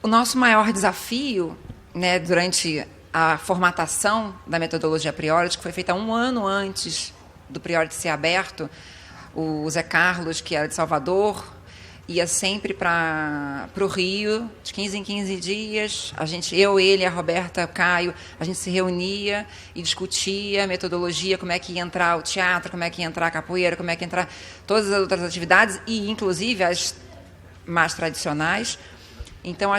O nosso maior desafio, né, durante a formatação da metodologia Priority, que foi feita 1 ano antes do Priority ser aberto, o Zé Carlos, que era de Salvador, ia sempre para o Rio, de 15 em 15 dias. Eu, ele, a Roberta, o Caio, a gente se reunia e discutia a metodologia, como é que ia entrar o teatro, como é que ia entrar a capoeira, como é que ia entrar todas as outras atividades, e inclusive as mais tradicionais. Então,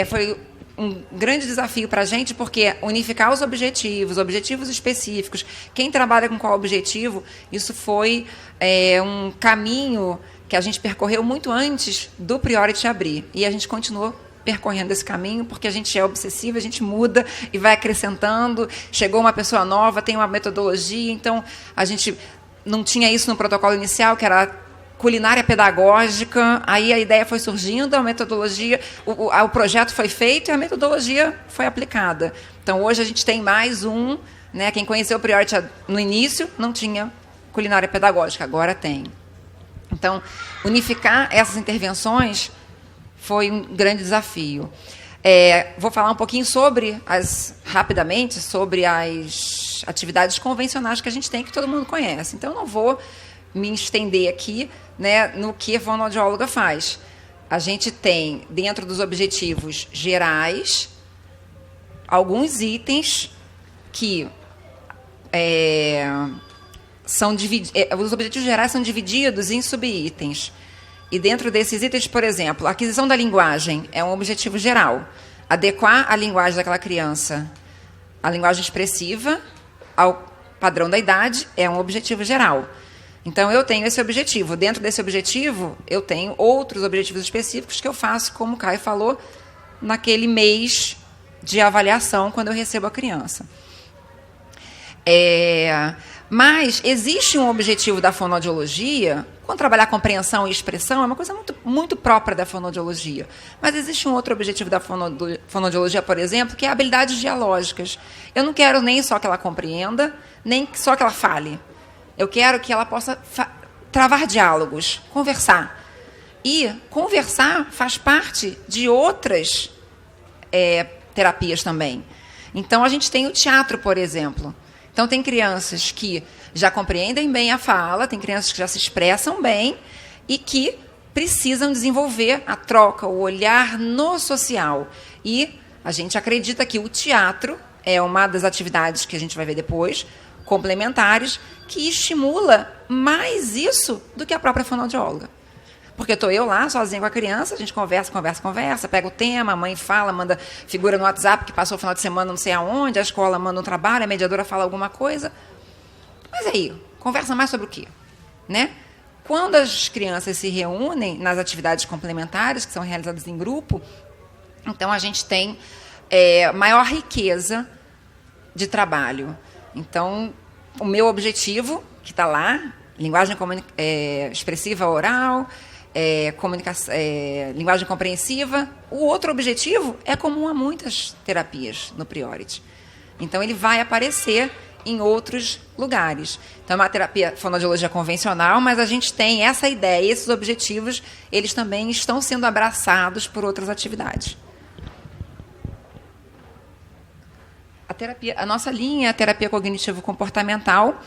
foi um grande desafio para a gente, porque unificar os objetivos específicos, quem trabalha com qual objetivo, isso foi um caminho que a gente percorreu muito antes do Priority abrir. E a gente continuou percorrendo esse caminho, porque a gente é obsessiva, a gente muda e vai acrescentando. Chegou uma pessoa nova, tem uma metodologia, então a gente não tinha isso no protocolo inicial, que era culinária pedagógica. Aí a ideia foi surgindo, a metodologia, o projeto foi feito e a metodologia foi aplicada. Então, hoje a gente tem mais um, né? Quem conheceu o Priority no início não tinha culinária pedagógica, agora tem. Então, unificar essas intervenções foi um grande desafio. Vou falar um pouquinho rapidamente sobre as atividades convencionais que a gente tem, que todo mundo conhece. Então, eu não vou me estender aqui, né, no que a fonoaudióloga faz. A gente tem, dentro dos objetivos gerais, alguns itens que os objetivos gerais são divididos em subitens. E dentro desses itens, por exemplo, a aquisição da linguagem é um objetivo geral. Adequar a linguagem daquela criança, a linguagem expressiva, ao padrão da idade, é um objetivo geral. Então, eu tenho esse objetivo. Dentro desse objetivo, eu tenho outros objetivos específicos que eu faço, como o Caio falou, naquele mês de avaliação, quando eu recebo a criança. Mas existe um objetivo da fonoaudiologia, quando trabalhar compreensão e expressão, é uma coisa muito, muito própria da fonoaudiologia. Mas existe um outro objetivo da fonoaudiologia, por exemplo, que é habilidades dialógicas. Eu não quero nem só que ela compreenda, nem só que ela fale. Eu quero que ela possa travar diálogos, conversar. E conversar faz parte de outras terapias também. Então, a gente tem o teatro, por exemplo. Então, tem crianças que já compreendem bem a fala, tem crianças que já se expressam bem e que precisam desenvolver a troca, o olhar no social. E a gente acredita que o teatro é uma das atividades que a gente vai ver depois, complementares, que estimula mais isso do que a própria fonoaudióloga. Porque estou eu lá, sozinha com a criança, a gente conversa, pega o tema, a mãe fala, manda figura no WhatsApp que passou o final de semana não sei aonde, a escola manda um trabalho, a mediadora fala alguma coisa. Mas aí, conversa mais sobre o quê? Né? Quando as crianças se reúnem nas atividades complementares, que são realizadas em grupo, então a gente tem maior riqueza de trabalho. Então, o meu objetivo, que está lá, linguagem expressiva oral, linguagem compreensiva. O outro objetivo é comum a muitas terapias no Priority. Então, ele vai aparecer em outros lugares. Então, é uma terapia fonoaudiologia convencional, mas a gente tem essa ideia, esses objetivos, eles também estão sendo abraçados por outras atividades. A nossa linha é a terapia cognitivo-comportamental.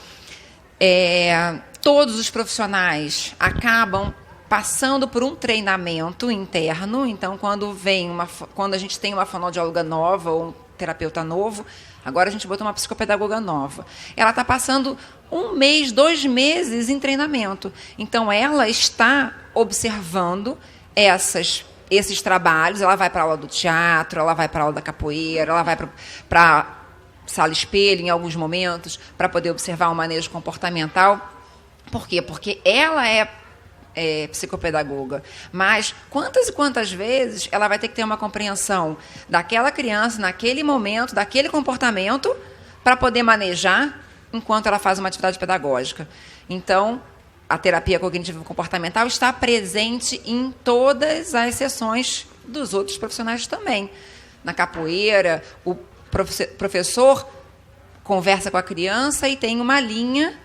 Todos os profissionais acabam passando por um treinamento interno. Então, quando a gente tem uma fonoaudióloga nova ou um terapeuta novo, agora a gente botou uma psicopedagoga nova. Ela está passando 1 mês, 2 meses em treinamento. Então, ela está observando esses trabalhos. Ela vai para a aula do teatro, ela vai para a aula da capoeira, ela vai para sala espelho em alguns momentos para poder observar o manejo comportamental. Por quê? Porque ela é psicopedagoga, mas quantas e quantas vezes ela vai ter que ter uma compreensão daquela criança, naquele momento, daquele comportamento, para poder manejar enquanto ela faz uma atividade pedagógica. Então, a terapia cognitivo-comportamental está presente em todas as sessões dos outros profissionais também. Na capoeira, o professor conversa com a criança e tem uma linha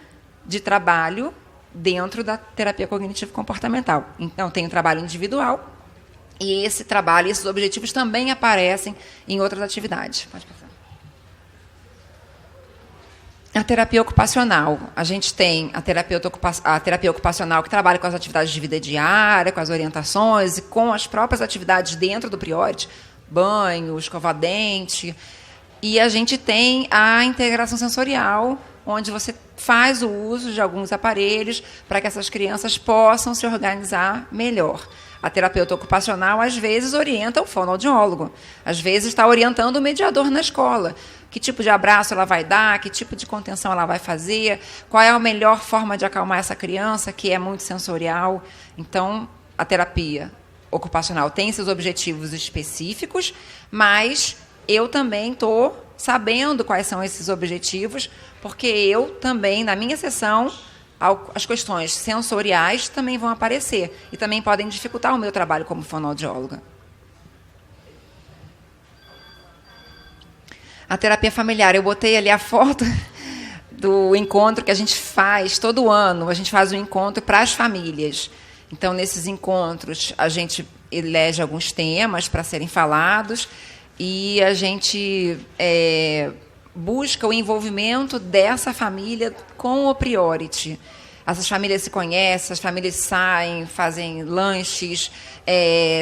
de trabalho dentro da terapia cognitivo-comportamental. Então, tem o trabalho individual E esse trabalho, esses objetivos também aparecem em outras atividades. Pode passar. A terapia ocupacional. A gente tem a terapia ocupacional que trabalha com as atividades de vida diária, com as orientações e com as próprias atividades dentro do Priority, banho, escova-dente. E a gente tem a integração sensorial, onde você faz o uso de alguns aparelhos para que essas crianças possam se organizar melhor. A terapeuta ocupacional, às vezes, orienta o fonoaudiólogo. Às vezes, está orientando o mediador na escola. Que tipo de abraço ela vai dar, que tipo de contenção ela vai fazer, qual é a melhor forma de acalmar essa criança, que é muito sensorial. Então, a terapia ocupacional tem seus objetivos específicos, mas eu também estou sabendo quais são esses objetivos, porque eu também, na minha sessão, as questões sensoriais também vão aparecer e também podem dificultar o meu trabalho como fonoaudióloga. A terapia familiar, eu botei ali a foto do encontro que a gente faz todo ano. A gente faz um encontro para as famílias. Então, nesses encontros, a gente elege alguns temas para serem falados e a gente busca o envolvimento dessa família com o Priority. Essas famílias se conhecem, as famílias saem, fazem lanches,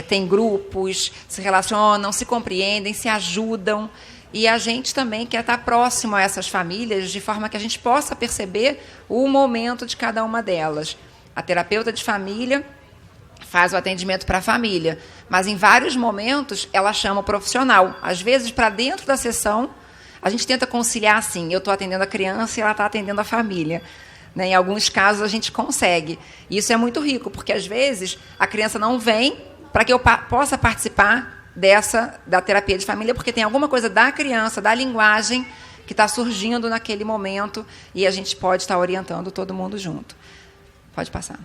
têm grupos, se relacionam, se compreendem, se ajudam. E a gente também quer estar próximo a essas famílias, de forma que a gente possa perceber o momento de cada uma delas. A terapeuta de família faz o atendimento para a família, mas em vários momentos ela chama o profissional. Às vezes, para dentro da sessão, a gente tenta conciliar assim, eu estou atendendo a criança e ela está atendendo a família. Né? Em alguns casos a gente consegue. E isso é muito rico, porque às vezes a criança não vem para que eu possa participar da terapia de família, porque tem alguma coisa da criança, da linguagem, que está surgindo naquele momento e a gente pode estar orientando todo mundo junto. Pode passar.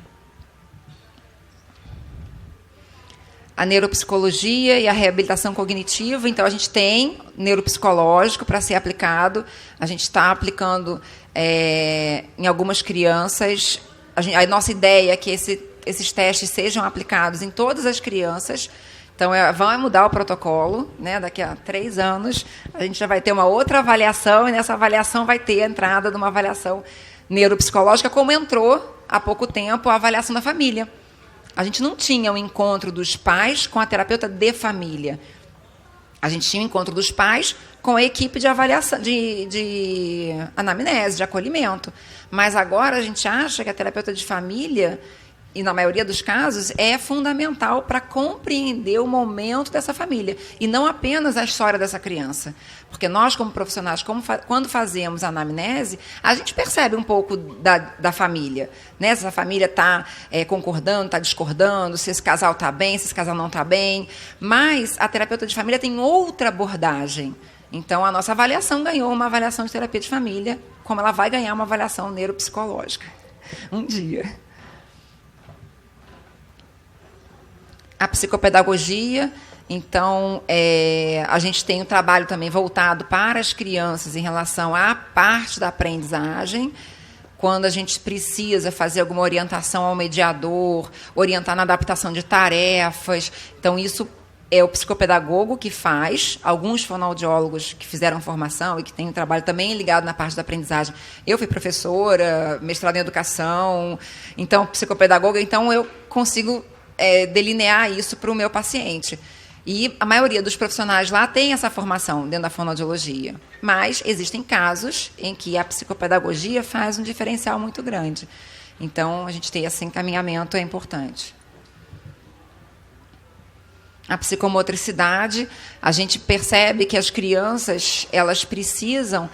A neuropsicologia e a reabilitação cognitiva. Então, a gente tem neuropsicológico para ser aplicado. A gente está aplicando em algumas crianças. A nossa ideia é que esses testes sejam aplicados em todas as crianças. Então, vai mudar o protocolo, né? Daqui a 3 anos, a gente já vai ter uma outra avaliação, e nessa avaliação vai ter a entrada de uma avaliação neuropsicológica, como entrou há pouco tempo a avaliação da família. A gente não tinha um encontro dos pais com a terapeuta de família. A gente tinha um encontro dos pais com a equipe de avaliação, de anamnese, de acolhimento. Mas agora a gente acha que a terapeuta de família, e na maioria dos casos, é fundamental para compreender o momento dessa família, e não apenas a história dessa criança. Porque nós, como profissionais, quando fazemos a anamnese, a gente percebe um pouco da família. Né? Se a família está concordando, está discordando, se esse casal está bem, se esse casal não está bem. Mas a terapeuta de família tem outra abordagem. Então, a nossa avaliação ganhou uma avaliação de terapia de família, como ela vai ganhar uma avaliação neuropsicológica um dia. A psicopedagogia, então, a gente tem um trabalho também voltado para as crianças em relação à parte da aprendizagem, quando a gente precisa fazer alguma orientação ao mediador, orientar na adaptação de tarefas. Então, isso é o psicopedagogo que faz, alguns fonoaudiólogos que fizeram formação e que têm um trabalho também ligado na parte da aprendizagem. Eu fui professora, mestrada em educação, então, psicopedagoga, então eu consigo delinear isso para o meu paciente. E a maioria dos profissionais lá tem essa formação dentro da fonoaudiologia. Mas existem casos em que a psicopedagogia faz um diferencial muito grande. Então, a gente ter esse encaminhamento é importante. A psicomotricidade, a gente percebe que as crianças, elas precisam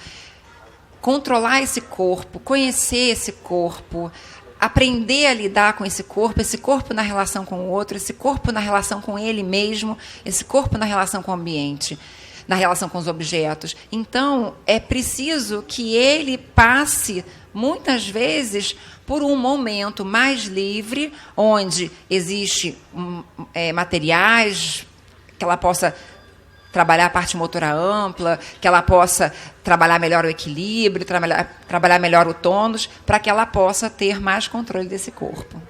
controlar esse corpo, conhecer esse corpo, aprender a lidar com esse corpo na relação com o outro, esse corpo na relação com ele mesmo, esse corpo na relação com o ambiente, na relação com os objetos. Então, é preciso que ele passe, muitas vezes, por um momento mais livre, onde existe materiais que ela possa trabalhar a parte motora ampla, que ela possa trabalhar melhor o equilíbrio, trabalhar melhor o tônus, para que ela possa ter mais controle desse corpo.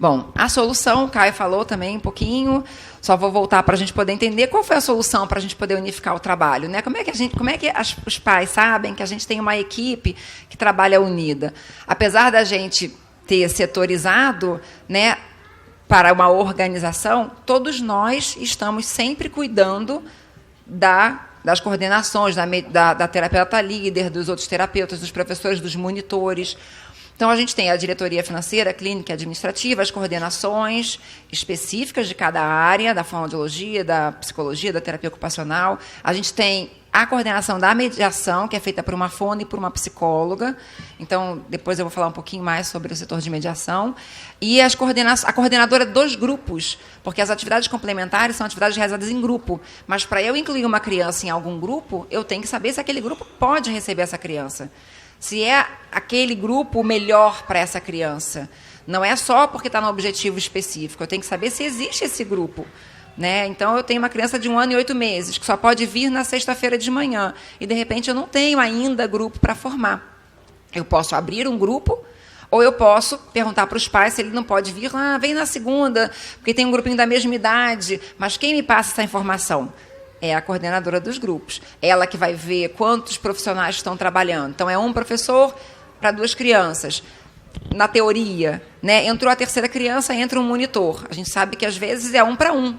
Bom, a solução, o Caio falou também um pouquinho, só vou voltar para a gente poder entender qual foi a solução para a gente poder unificar o trabalho, né? Como é que os pais sabem que a gente tem uma equipe que trabalha unida? Apesar da gente ter setorizado, né, para uma organização, todos nós estamos sempre cuidando das coordenações, da terapeuta líder, dos outros terapeutas, dos professores, dos monitores. Então, a gente tem a diretoria financeira, clínica e administrativa, as coordenações específicas de cada área, da fonoaudiologia, da psicologia, da terapia ocupacional. A gente tem a coordenação da mediação, que é feita por uma fono e por uma psicóloga. Então, depois eu vou falar um pouquinho mais sobre o setor de mediação. E a coordenadora dos grupos, porque as atividades complementares são atividades realizadas em grupo. Mas, para eu incluir uma criança em algum grupo, eu tenho que saber se aquele grupo pode receber essa criança. Se é aquele grupo melhor para essa criança. Não é só porque está no objetivo específico. Eu tenho que saber se existe esse grupo. Né? Então, eu tenho uma criança de 1 ano e 8 meses, que só pode vir na sexta-feira de manhã. E, de repente, eu não tenho ainda grupo para formar. Eu posso abrir um grupo, ou eu posso perguntar para os pais se ele não pode vir. Vem na segunda, porque tem um grupinho da mesma idade. Mas quem me passa essa informação? É a coordenadora dos grupos. Ela que vai ver quantos profissionais estão trabalhando. Então, é um professor para 2 crianças. Na teoria, né? Entrou a terceira criança, entra um monitor. A gente sabe que, às vezes, é 1 para 1.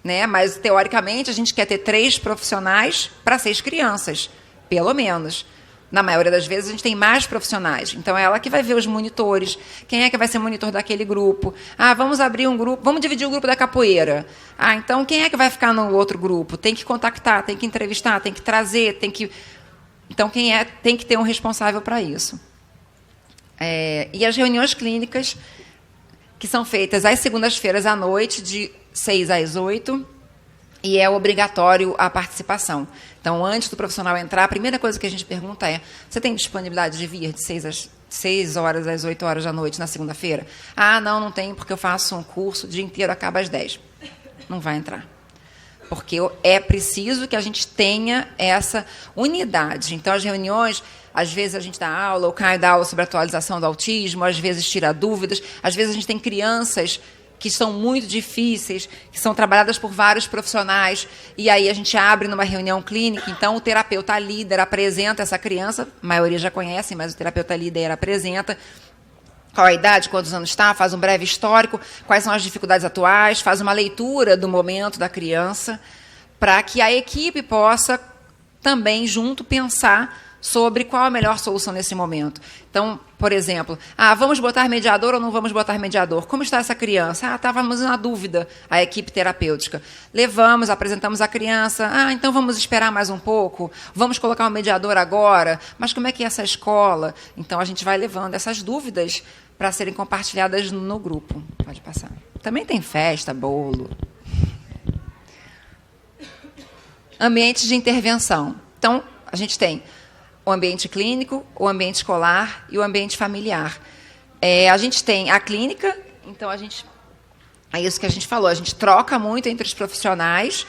Né? Mas, teoricamente, a gente quer ter 3 profissionais para 6 crianças, pelo menos. Na maioria das vezes, a gente tem mais profissionais. Então, é ela que vai ver os monitores. Quem é que vai ser monitor daquele grupo? Vamos abrir um grupo, vamos dividir o grupo da capoeira. Então, quem é que vai ficar no outro grupo? Tem que contactar, tem que entrevistar, tem que trazer, tem que... Então, tem que ter um responsável para isso. E as reuniões clínicas, que são feitas às segundas-feiras à noite, de 6 às 8, e é obrigatório a participação. Então, antes do profissional entrar, a primeira coisa que a gente pergunta é: você tem disponibilidade de vir de 6 horas às 8 horas da noite na segunda-feira? Não tenho, porque eu faço um curso o dia inteiro, acaba às 10. Não vai entrar. Porque é preciso que a gente tenha essa unidade. Então, as reuniões, às vezes a gente dá aula, o Caio dá aula sobre a atualização do autismo, às vezes tira dúvidas, às vezes a gente tem crianças que são muito difíceis, que são trabalhadas por vários profissionais, e aí a gente abre numa reunião clínica, então o terapeuta líder apresenta essa criança, a maioria já conhece, mas o terapeuta líder apresenta qual a idade, quantos anos está, faz um breve histórico, quais são as dificuldades atuais, faz uma leitura do momento da criança, para que a equipe possa também, junto, pensar sobre qual a melhor solução nesse momento. Então, por exemplo, vamos botar mediador ou não vamos botar mediador? Como está essa criança? Estávamos na dúvida, a equipe terapêutica. Levamos, apresentamos a criança. Então vamos esperar mais um pouco? Vamos colocar um mediador agora? Mas como é que é essa escola? Então, a gente vai levando essas dúvidas para serem compartilhadas no grupo. Pode passar. Também tem festa, bolo. Ambientes de intervenção. Então, a gente tem o ambiente clínico, o ambiente escolar e o ambiente familiar. A gente tem a clínica, então é isso que a gente falou, a gente troca muito entre os profissionais,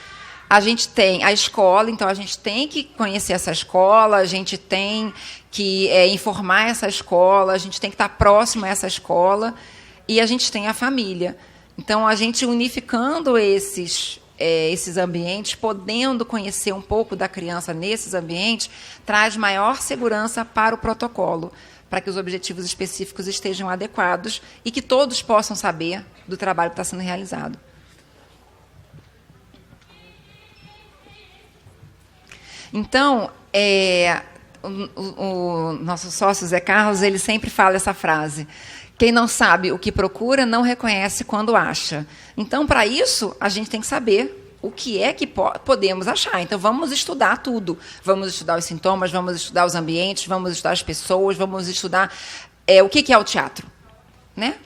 a gente tem a escola, então a gente tem que conhecer essa escola, a gente tem que informar essa escola, a gente tem que estar próximo a essa escola, e a gente tem a família. Então, a gente unificando esses ambientes, podendo conhecer um pouco da criança nesses ambientes, traz maior segurança para o protocolo, para que os objetivos específicos estejam adequados e que todos possam saber do trabalho que está sendo realizado. Então, o nosso sócio Zé Carlos, ele sempre fala essa frase: quem não sabe o que procura, não reconhece quando acha. Então, para isso, a gente tem que saber o que é que podemos achar. Então, vamos estudar tudo. Vamos estudar os sintomas, vamos estudar os ambientes, vamos estudar as pessoas, vamos estudar o que é o teatro, né?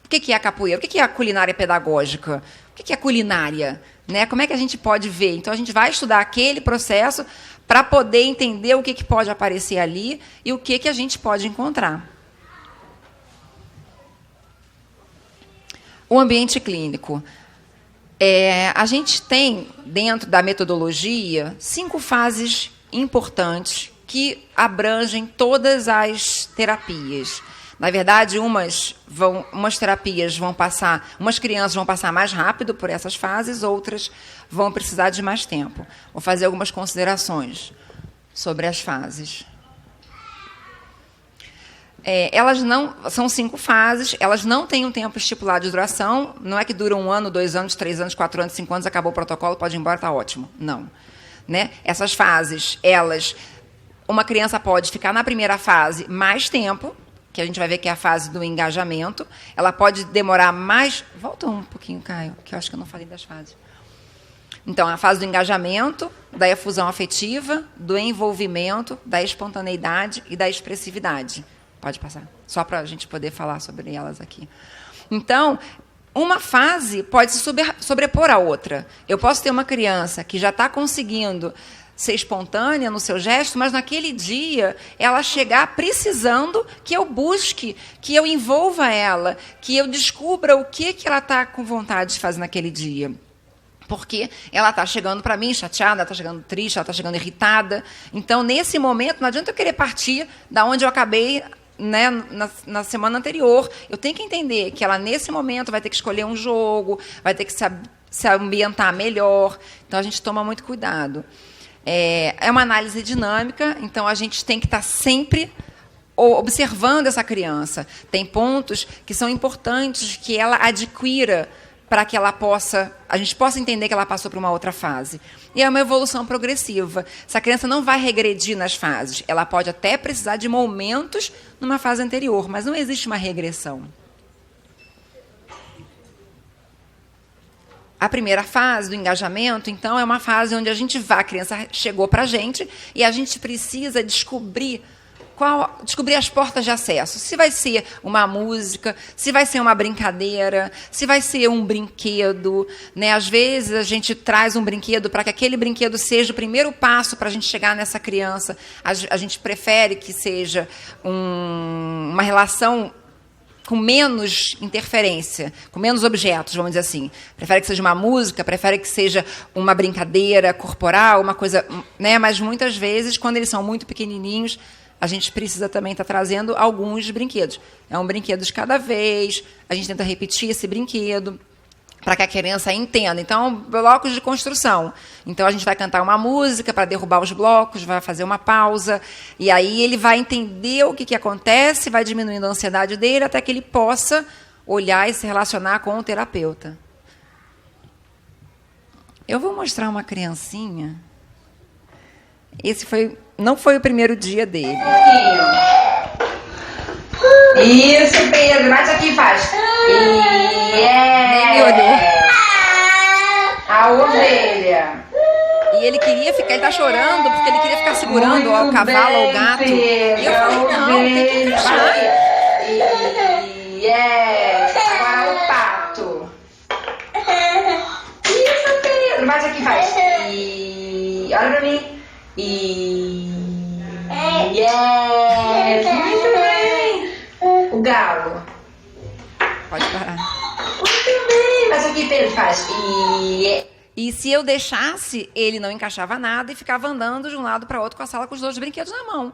O que é a capoeira? O que é a culinária pedagógica? O que é a culinária? Né? Como é que a gente pode ver? Então, a gente vai estudar aquele processo para poder entender o que pode aparecer ali e o que a gente pode encontrar. O ambiente clínico. A gente tem, dentro da metodologia, 5 fases importantes que abrangem todas as terapias. Na verdade, umas terapias vão passar, umas crianças vão passar mais rápido por essas fases, outras vão precisar de mais tempo. Vou fazer algumas considerações sobre as fases. Elas não são 5 fases, elas não têm um tempo estipulado de duração, não é que dura 1 ano, 2 anos, 3 anos, 4 anos, 5 anos, acabou o protocolo, pode ir embora, está ótimo. Não. Né? Essas fases, uma criança pode ficar na primeira fase mais tempo, que a gente vai ver que é a fase do engajamento, ela pode demorar mais... Volta um pouquinho, Caio, que eu acho que eu não falei das fases. Então, a fase do engajamento, da efusão afetiva, do envolvimento, da espontaneidade e da expressividade. Pode passar, só para a gente poder falar sobre elas aqui. Então, uma fase pode se sobrepor à outra. Eu posso ter uma criança que já está conseguindo ser espontânea no seu gesto, mas naquele dia ela chegar precisando que eu busque, que eu envolva ela, que eu descubra o que ela está com vontade de fazer naquele dia. Porque ela está chegando para mim chateada, ela está chegando triste, ela está chegando irritada. Então, nesse momento, não adianta eu querer partir da onde eu acabei, né, na semana anterior. Eu tenho que entender que ela, nesse momento, vai ter que escolher um jogo, vai ter que se ambientar melhor. Então, a gente toma muito cuidado. É uma análise dinâmica, então a gente tem que estar sempre observando essa criança. Tem pontos que são importantes que ela adquira para que a gente possa entender que ela passou por uma outra fase. E é uma evolução progressiva. Essa criança não vai regredir nas fases. Ela pode até precisar de momentos numa fase anterior, mas não existe uma regressão. A primeira fase do engajamento, então, é uma fase onde a criança chegou para a gente e a gente precisa descobrir as portas de acesso. Se vai ser uma música, se vai ser uma brincadeira, se vai ser um brinquedo. Né? Às vezes, a gente traz um brinquedo para que aquele brinquedo seja o primeiro passo para a gente chegar nessa criança. A gente prefere que seja uma relação com menos interferência, com menos objetos, vamos dizer assim. Prefere que seja uma música, prefere que seja uma brincadeira corporal, uma coisa... Né? Mas, muitas vezes, quando eles são muito pequenininhos, a gente precisa também estar trazendo alguns brinquedos. É um brinquedo de cada vez, a gente tenta repetir esse brinquedo para que a criança entenda. Então, blocos de construção. Então, a gente vai cantar uma música para derrubar os blocos, vai fazer uma pausa, e aí ele vai entender o que acontece, vai diminuindo a ansiedade dele até que ele possa olhar e se relacionar com o terapeuta. Eu vou mostrar uma criancinha. Não foi o primeiro dia dele. Isso, Pedro, bate aqui, faz. Nem olhou. A ovelha. E ele queria ficar, ele tá chorando porque ele queria ficar segurando o cavalo ou o gato. E eu falei, não, tem que encaixar. Agora o pato. Isso, Pedro, bate aqui, faz. Olha pra mim. Muito bem. O galo. Pode parar. Muito bem. Mas aqui, Pedro, faz. E se eu deixasse, ele não encaixava nada e ficava andando de um lado para outro com a sala com os 2 brinquedos na mão.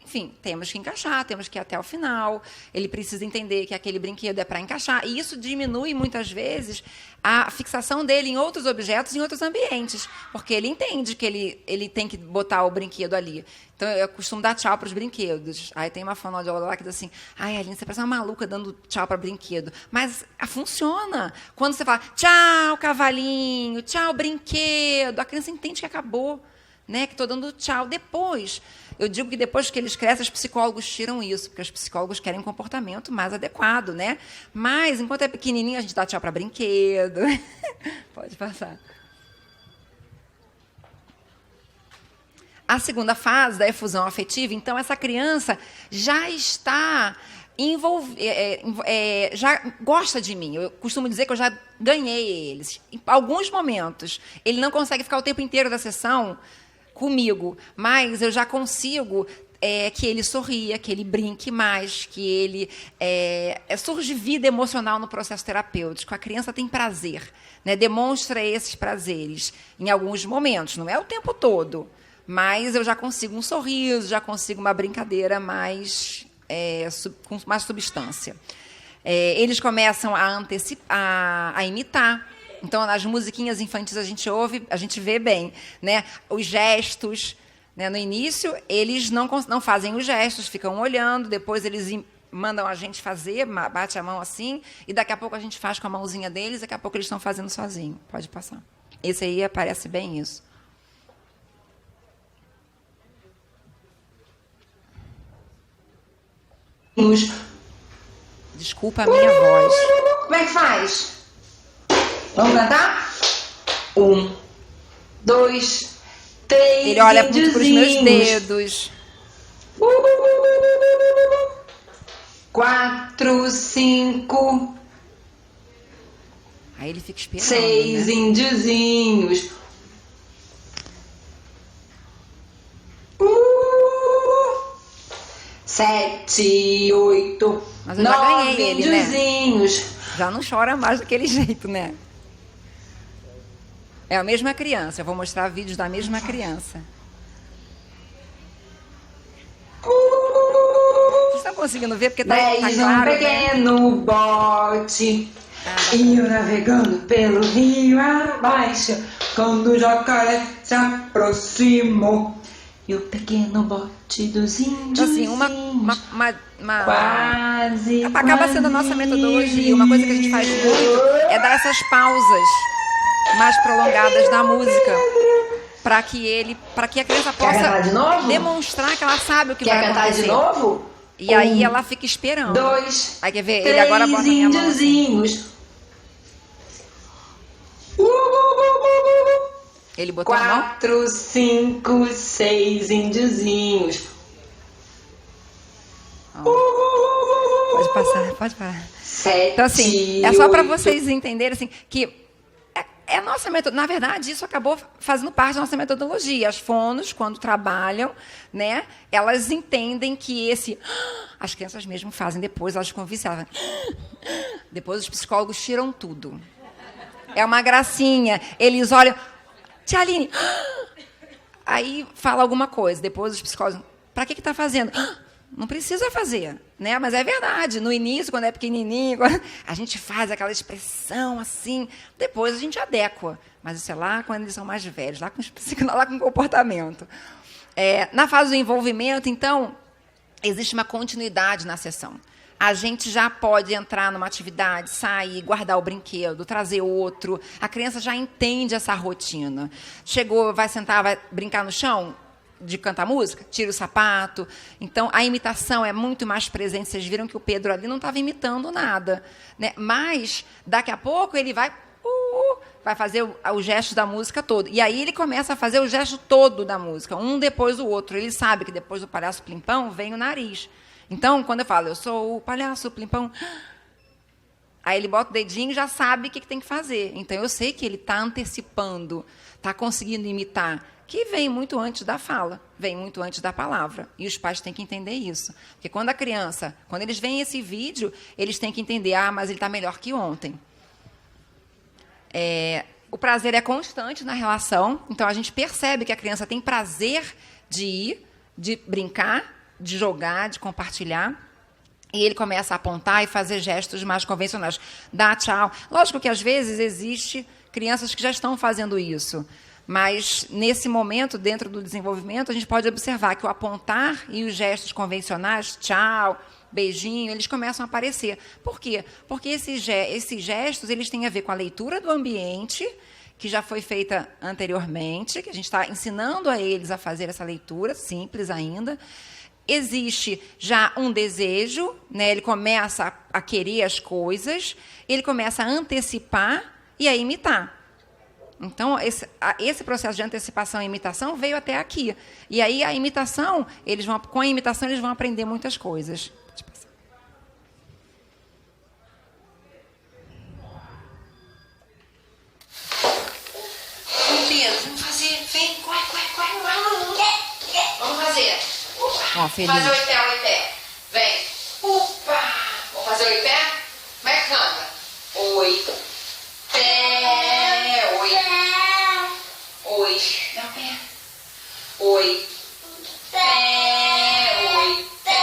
Enfim, temos que encaixar, temos que ir até o final. Ele precisa entender que aquele brinquedo é para encaixar. E isso diminui, muitas vezes, a fixação dele em outros objetos, em outros ambientes. Porque ele entende que ele tem que botar o brinquedo ali. Então, eu costumo dar tchau para os brinquedos. Aí tem uma fonoaudióloga lá que diz assim, ai, Aline, você parece uma maluca dando tchau para brinquedo. Mas funciona. Quando você fala, tchau, cavalinho, tchau, brinquedo, a criança entende que acabou. Né, que estou dando tchau. Depois, eu digo que depois que eles crescem, os psicólogos tiram isso, porque os psicólogos querem um comportamento mais adequado, né? Mas, enquanto é pequenininho, a gente dá tchau para brinquedo. Pode passar. A segunda fase da efusão afetiva, então, essa criança já está já gosta de mim. Eu costumo dizer que eu já ganhei eles. Em alguns momentos, ele não consegue ficar o tempo inteiro da sessão comigo, mas eu já consigo que ele sorria, que ele brinque mais, que ele surge vida emocional no processo terapêutico. A criança tem prazer, né? Demonstra esses prazeres em alguns momentos, não é o tempo todo, mas eu já consigo um sorriso, já consigo uma brincadeira mais com mais substância. Eles começam a imitar. Então, nas musiquinhas infantis a gente ouve, a gente vê bem, né? Os gestos, né? No início, eles não fazem os gestos, ficam olhando, depois eles mandam a gente fazer, bate a mão assim, e daqui a pouco a gente faz com a mãozinha deles, daqui a pouco eles estão fazendo sozinho. Pode passar. Esse aí aparece bem isso. Desculpa a minha voz. Como é que faz? Vamos cantar? 1, 2, 3. Ele olha muito para os meus dedos. 4, 5. Aí ele fica esperando. 6 índiozinhos. 7, 8. Mas eu já ganhei ele, índiozinhos. Né? Já não chora mais daquele jeito, né? É a mesma criança. Eu vou mostrar vídeos da mesma criança. Vocês estão conseguindo ver? Porque tá claro, um pequeno bote. E eu navegando pelo rio abaixo, quando o jacaré se aproximou. E o pequeno bote dos índios. Assim, quase. Acaba sendo a nossa metodologia. Uma coisa que a gente faz muito é dar essas pausas mais prolongadas na música, para que a criança possa demonstrar que ela sabe o que vai acontecer. Quer cantar de novo? E aí ela fica esperando. 2, aí quer ver? Ele agora bota a minha mão assim. Ele botou a mão? 4, 5, 6 índiozinhos. Pode passar, pode parar. 7, então, assim, é só para vocês entenderem assim, que é a nossa metodologia. Na verdade, isso acabou fazendo parte da nossa metodologia. As fonos, quando trabalham, né, elas entendem que as crianças mesmo fazem depois, elas ficam viciadas. Depois os psicólogos tiram tudo. É uma gracinha. Eles olham, Tia Aline, aí fala alguma coisa. Depois os psicólogos, para que está fazendo? Não precisa fazer, né? Mas é verdade. No início, quando é pequenininho, a gente faz aquela expressão assim. Depois a gente adequa. Mas isso é lá quando eles são mais velhos, lá com o comportamento. Na fase do envolvimento, então, existe uma continuidade na sessão. A gente já pode entrar numa atividade, sair, guardar o brinquedo, trazer outro. A criança já entende essa rotina. Chegou, vai sentar, vai brincar no chão? De cantar música, tira o sapato. Então, a imitação é muito mais presente. Vocês viram que o Pedro ali não estava imitando nada, né? Mas, daqui a pouco, ele vai fazer o gesto da música todo. E aí ele começa a fazer o gesto todo da música, um depois do outro. Ele sabe que depois do palhaço Plimpão vem o nariz. Então, quando eu falo, eu sou o palhaço Plimpão, aí ele bota o dedinho e já sabe o que tem que fazer. Então, eu sei que ele está antecipando, está conseguindo imitar, que vem muito antes da fala, vem muito antes da palavra. E os pais têm que entender isso. Porque quando eles veem esse vídeo, eles têm que entender, mas ele está melhor que ontem. O prazer é constante na relação, então a gente percebe que a criança tem prazer de ir, de brincar, de jogar, de compartilhar. E ele começa a apontar e fazer gestos mais convencionais. Dá tchau. Lógico que, às vezes, existe crianças que já estão fazendo isso. Mas, nesse momento, dentro do desenvolvimento, a gente pode observar que o apontar e os gestos convencionais, tchau, beijinho, eles começam a aparecer. Por quê? Porque esses gestos eles têm a ver com a leitura do ambiente, que já foi feita anteriormente, que a gente está ensinando a eles a fazer essa leitura, simples ainda. Existe já um desejo, né? Ele começa a querer as coisas, ele começa a antecipar e a imitar. Então, esse processo de antecipação e imitação veio até aqui. E aí, com a imitação, eles vão aprender muitas coisas. Deixa eu passar. Pedro, vamos fazer. Vem, corre. Vamos fazer. Ó, feliz. Fazer o pé. Vem. Upa. Vamos fazer o pé? Como é que canta? Oi. Pé. Oi. Dá o pé. Oi. Pé. Oi. Pé.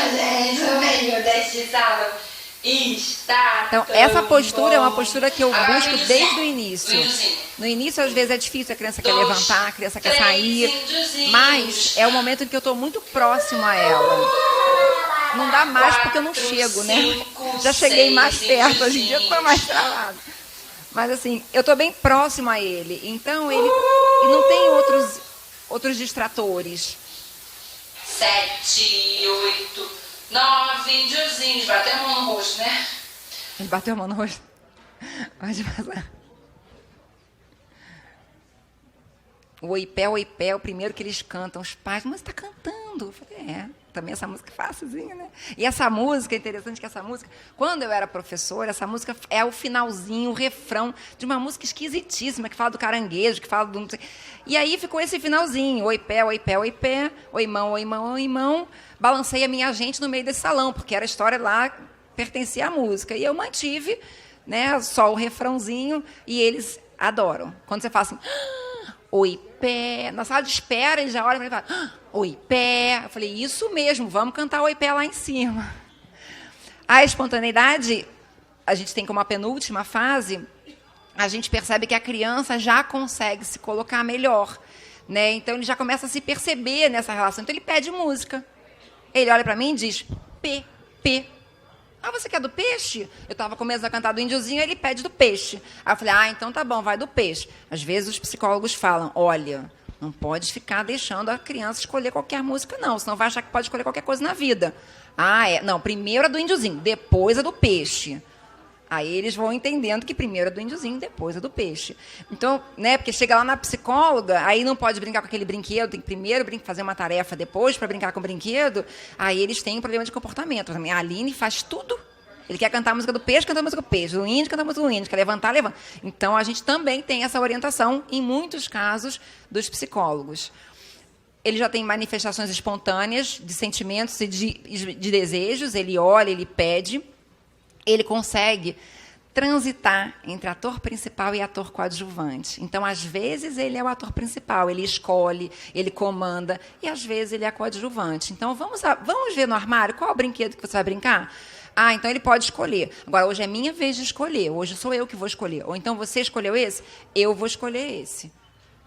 gente no meio deste salão está. Então, essa postura é uma postura que eu Agora, busco índiozinho. desde o início. Índiozinho. No início, às vezes, é difícil, a criança quer 2, levantar, a criança quer 3 sair, índiozinhos. mas é o momento em que eu estou muito próximo a ela. Não dá mais porque eu não 4, chego, né? 5, Já cheguei 6 mais perto, hoje em dia eu estou mais índiozinhos. travado. Mas assim, eu estou bem próximo a ele, então ele não tem outros distratores. 7, 8, 9 índiozinhos. Bateu a mão no rosto, né? Ele bateu a mão no rosto. Pode passar. O Oipé, é o primeiro que eles cantam. Os pais, mas está cantando. Eu falei, também essa música é facilzinha, né? E essa música, é interessante que essa música, quando eu era professora, essa música é o finalzinho, o refrão de uma música esquisitíssima, que fala do caranguejo, que fala do... E aí ficou esse finalzinho, oipé, oimão, oimão, balancei a minha gente no meio desse salão, porque era a história lá, pertencia à música. E eu mantive, né, só o refrãozinho, e eles adoram. Quando você fala assim... Oi, pé. Na sala de espera, ele já olha para mim e fala, oi, pé. Eu falei, isso mesmo, vamos cantar oi, pé lá em cima. A espontaneidade, a gente tem como a penúltima fase, a gente percebe que a criança já consegue se colocar melhor, né? Então, ele já começa a se perceber nessa relação. Então, ele pede música. Ele olha para mim e diz, P. Ah, você quer do peixe? Eu estava começando a cantar do índiozinho, ele pede do peixe. Aí eu falei, então tá bom, vai do peixe. Às vezes os psicólogos falam, olha, não pode ficar deixando a criança escolher qualquer música, não, senão vai achar que pode escolher qualquer coisa na vida. Não, primeiro é do índiozinho, depois é do peixe. Aí eles vão entendendo que primeiro é do índiozinho, depois é do peixe. Então, né, porque chega lá na psicóloga, aí não pode brincar com aquele brinquedo, tem que primeiro fazer uma tarefa depois para brincar com o brinquedo, aí eles têm um problema de comportamento. A Aline faz tudo. Ele quer cantar a música do peixe, canta a música do peixe. Do índio, canta a música do índio. Quer levantar, levanta. Então, a gente também tem essa orientação, em muitos casos, dos psicólogos. Ele já tem manifestações espontâneas de sentimentos e de desejos. Ele olha, ele pede. Ele consegue transitar entre ator principal e ator coadjuvante. Então, às vezes, ele é o ator principal, ele escolhe, ele comanda, e às vezes ele é coadjuvante. Então, vamos ver no armário qual é o brinquedo que você vai brincar? Então ele pode escolher. Agora, hoje é minha vez de escolher, hoje sou eu que vou escolher. Ou então você escolheu esse, eu vou escolher esse.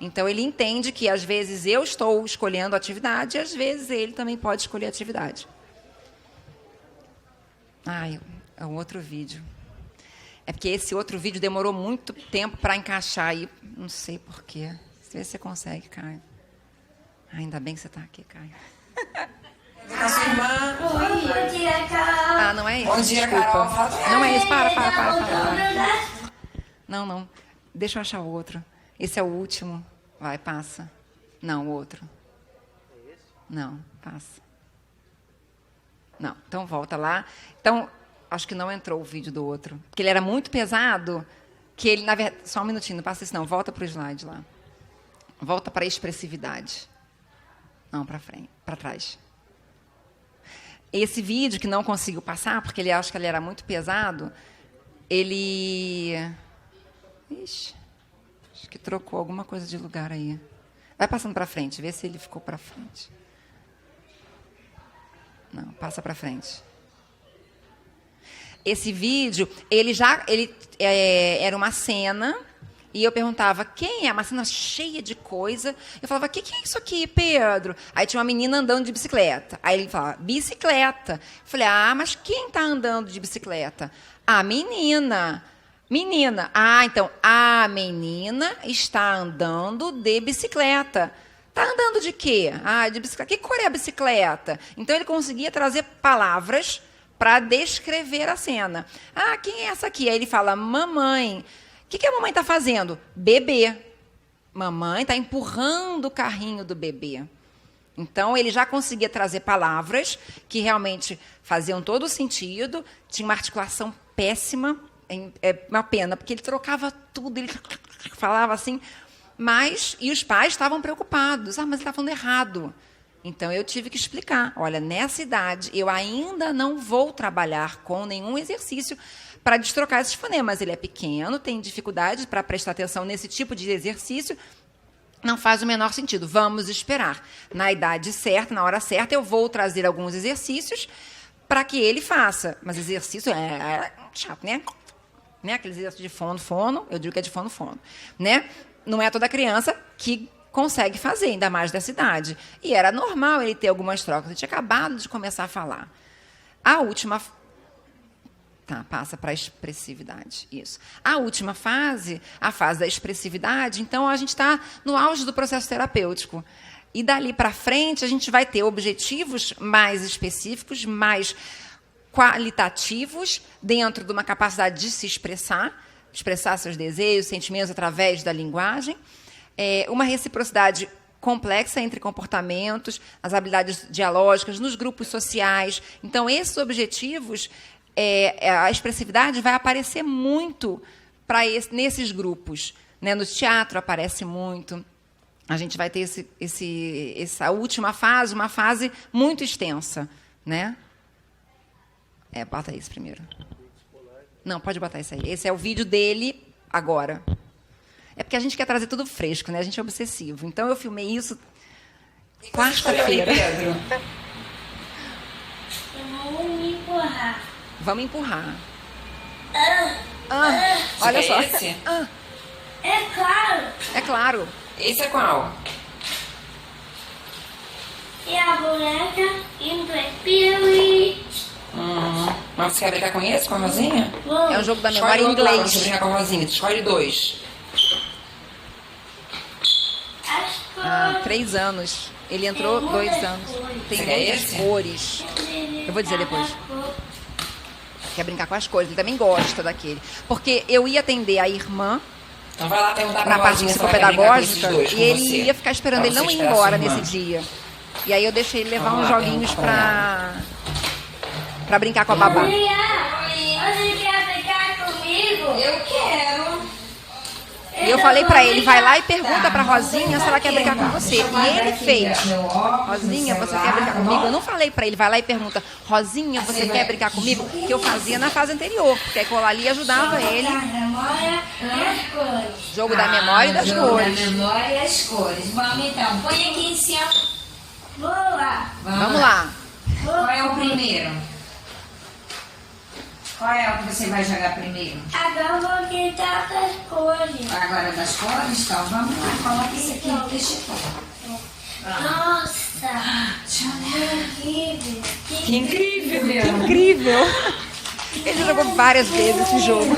Então, ele entende que, às vezes, eu estou escolhendo a atividade e, às vezes, ele também pode escolher a atividade. É um outro vídeo. É porque esse outro vídeo demorou muito tempo para encaixar aí. Não sei por quê. Vê se você consegue, Caio. Ainda bem que você está aqui, Caio. A sua irmã. Bom dia, Carol. Não é esse, Bom dia, desculpa. Carol. Não é esse, para. Não. Deixa eu achar o outro. Esse é o último. Vai, passa. Não, o outro. Não, passa. Não, então volta lá. Então, acho que não entrou o vídeo do outro. Porque ele era muito pesado, que ele, na verdade... Só um minutinho, não passa isso não. Volta para o slide lá. Volta para a expressividade. Não, para frente, para trás. Esse vídeo que não conseguiu passar, porque ele acha que ele era muito pesado, ele... Ixi, acho que trocou alguma coisa de lugar aí. Vai passando para frente, vê se ele ficou para frente. Não, passa para frente. Esse vídeo, ele era uma cena, e eu perguntava, quem é? Uma cena cheia de coisa. Eu falava, o que é isso aqui, Pedro? Aí tinha uma menina andando de bicicleta. Aí ele falava, bicicleta. Eu falei, mas quem está andando de bicicleta? Menina. Menina. Então, a menina está andando de bicicleta. Está andando de quê? De bicicleta. Que cor é a bicicleta? Então, ele conseguia trazer palavras para descrever a cena. Quem é essa aqui? Aí ele fala, mamãe. O que a mamãe está fazendo? Bebê. Mamãe está empurrando o carrinho do bebê. Então, ele já conseguia trazer palavras que realmente faziam todo o sentido, tinha uma articulação péssima, é uma pena, porque ele trocava tudo, ele falava assim, e os pais estavam preocupados. Mas ele está falando errado. Então, eu tive que explicar. Olha, nessa idade, eu ainda não vou trabalhar com nenhum exercício para destrocar esses fonemas. Ele é pequeno, tem dificuldade para prestar atenção nesse tipo de exercício. não faz o menor sentido. Vamos esperar. Na idade certa, na hora certa, eu vou trazer alguns exercícios para que ele faça. Mas exercício é chato, né? Aquele exercício de fono, eu digo que é de fono, né? Não é toda criança que consegue fazer, ainda mais dessa idade. E era normal ele ter algumas trocas. Ele tinha acabado de começar a falar. A última... Tá, passa para a expressividade. Isso. A última fase, a fase da expressividade, então a gente está no auge do processo terapêutico. E dali para frente a gente vai ter objetivos mais específicos, mais qualitativos, dentro de uma capacidade de se expressar seus desejos, sentimentos através da linguagem, uma reciprocidade complexa entre comportamentos, as habilidades dialógicas, nos grupos sociais. Então, esses objetivos, a expressividade vai aparecer muito nesses grupos. Né? No teatro aparece muito. A gente vai ter essa última fase, uma fase muito extensa. Né? Bota isso primeiro. Não, pode botar isso aí. Esse é o vídeo dele agora. É porque a gente quer trazer tudo fresco, né? A gente é obsessivo. Então, eu filmei isso quarta-feira. Vamos empurrar. Vamos empurrar. Você Olha quer só. esse? É claro. É claro. Esse é qual? E a boneca e Mas você quer brincar com esse, com a Rosinha? É um jogo da Escolhe memória em o outro lá pra inglês. você brincar com a Rosinha. Escolhe 2. 3 anos. Ele entrou 2 anos. Tem Você quer muitas esse? cores. Eu vou dizer depois. Quer brincar com as cores. Ele também gosta daquele. Porque eu ia atender a irmã Então vai lá perguntar pra na parte Rosinha se ela quer brincar com esses psicopedagógica dois, e com ele você. ia ficar esperando Pra ele não você ir esperar embora sua irmã. nesse dia. E aí eu deixei ele levar Vamos uns lá, joguinhos pergunta pra brincar com a babá. Você quer brincar comigo? Eu quero. E eu falei pra ele, vai lá e pergunta pra Rosinha se ela quer brincar com você. E ele fez. Rosinha, você quer brincar comigo? Eu não falei pra ele, vai lá e pergunta, Rosinha, você quer brincar comigo? Que eu fazia na fase anterior, porque a Colalia ajudava ele. Memória das cores. Jogo da memória e das cores. Da memória e as cores. Vamos então, põe aqui em cima. Boa. Vamos lá. Qual é o primeiro? Qual é o que você vai jogar primeiro? Agora eu vou gritar das cores. Agora das cores? Então vamos lá, coloca isso aqui, deixa aqui. Nossa. Incrível. Que incrível. Incrível. Ele jogou várias vezes esse jogo.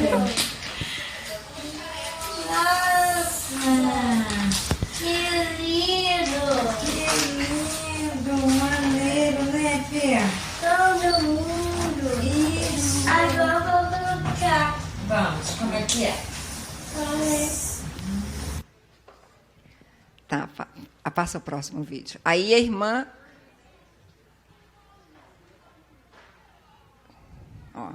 Nossa. Que lindo. Lindo, maneiro, né, Pia? Todo mundo. Isso. Agora eu vou brincar. Vamos, como é que é? Tá, passa o próximo vídeo. Aí a irmã... Ó.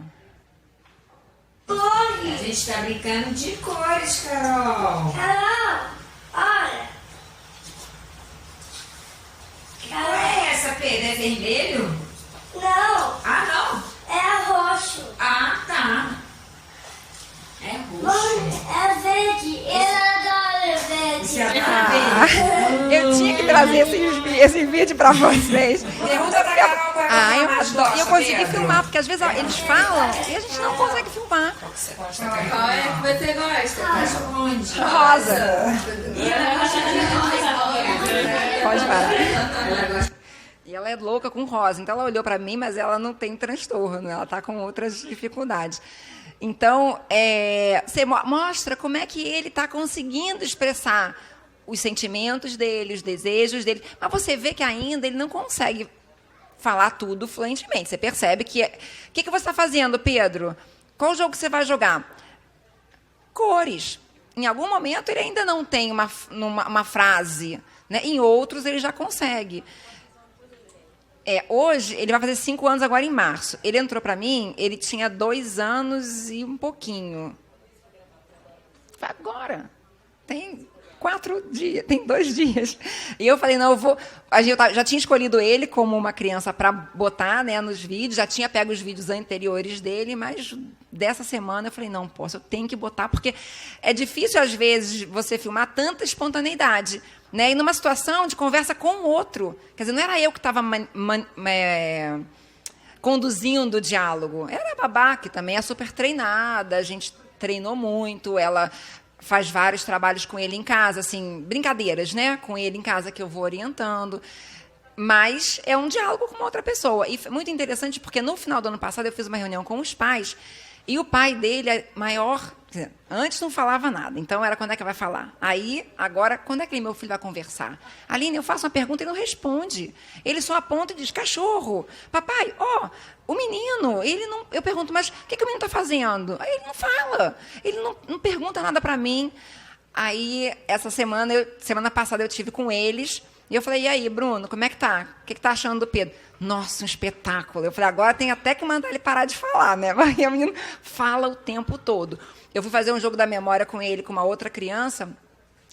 Cores. A gente está brincando de cores, Carol. Carol, olha. Qual é essa, Pedro? É vermelho? Não, Ah, não. é roxo. Ah, tá. É roxo. Mãe, é verde. Ele adora verde. Você adora verde? Eu tinha que trazer esse vídeo pra vocês. Pergunta pra Carol qual é a cor mais Eu doce, consegui Pedro. filmar, porque às vezes eles falam e a gente não consegue filmar. Qual que você gosta? Qual é que você gosta? Responde. Rosa. Pode parar. Ela gosta. E ela é louca com rosa. Então, ela olhou para mim, mas ela não tem transtorno. Ela está com outras dificuldades. Então, você mostra como é que ele está conseguindo expressar os sentimentos dele, os desejos dele. Mas você vê que ainda ele não consegue falar tudo fluentemente. Você percebe que... O que você está fazendo, Pedro? Qual jogo que você vai jogar? Cores. Em algum momento, ele ainda não tem uma frase. Né? Em outros, ele já consegue. Hoje, ele vai fazer 5 anos agora em março. Ele entrou para mim, ele tinha 2 anos e um pouquinho. Agora. Tem 4 dias, tem 2 dias. E eu falei, não, eu vou... já tinha escolhido ele como uma criança para botar, né, nos vídeos, já tinha pego os vídeos anteriores dele, mas dessa semana eu falei, não posso, eu tenho que botar, porque é difícil, às vezes, você filmar tanta espontaneidade, né? E numa situação de conversa com o outro. Quer dizer, não era eu que estava conduzindo o diálogo. Era a babá, que também é super treinada, a gente treinou muito, ela faz vários trabalhos com ele em casa, assim, brincadeiras, né? Com ele em casa que eu vou orientando. Mas é um diálogo com uma outra pessoa. E foi muito interessante porque no final do ano passado eu fiz uma reunião com os pais e o pai dele é maior... Antes não falava nada, então era quando é que vai falar. Aí, agora, quando é que meu filho vai conversar? Aline, eu faço uma pergunta e ele não responde. Ele só aponta e diz, cachorro. Papai, o menino, ele não... Eu pergunto, mas o que o menino está fazendo? Aí ele não fala, ele não pergunta nada para mim. Aí, essa semana passada eu tive com eles, e eu falei, e aí, Bruno, como é que tá? O que tá achando do Pedro? Nossa, um espetáculo. Eu falei, agora tem até que mandar ele parar de falar, né? Porque o menino fala o tempo todo. Eu fui fazer um jogo da memória com ele, com uma outra criança,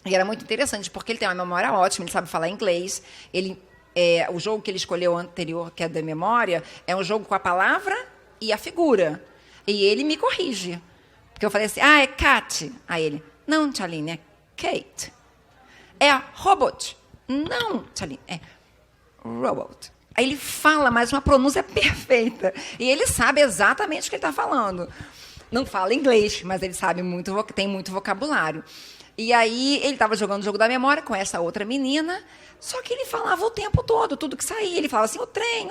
e era muito interessante, porque ele tem uma memória ótima, ele sabe falar inglês. O jogo que ele escolheu anterior, que é da memória, é um jogo com a palavra e a figura. E ele me corrige. Porque eu falei assim, é Cat. Aí ele, não, Tchaline, é Kate. É robot. Não, Tchaline, é robot. Aí ele fala, mas uma pronúncia perfeita. E ele sabe exatamente o que ele está falando. Não fala inglês, mas ele sabe tem muito vocabulário. E aí ele estava jogando o jogo da memória com essa outra menina, só que ele falava o tempo todo, tudo que saía. Ele falava assim, o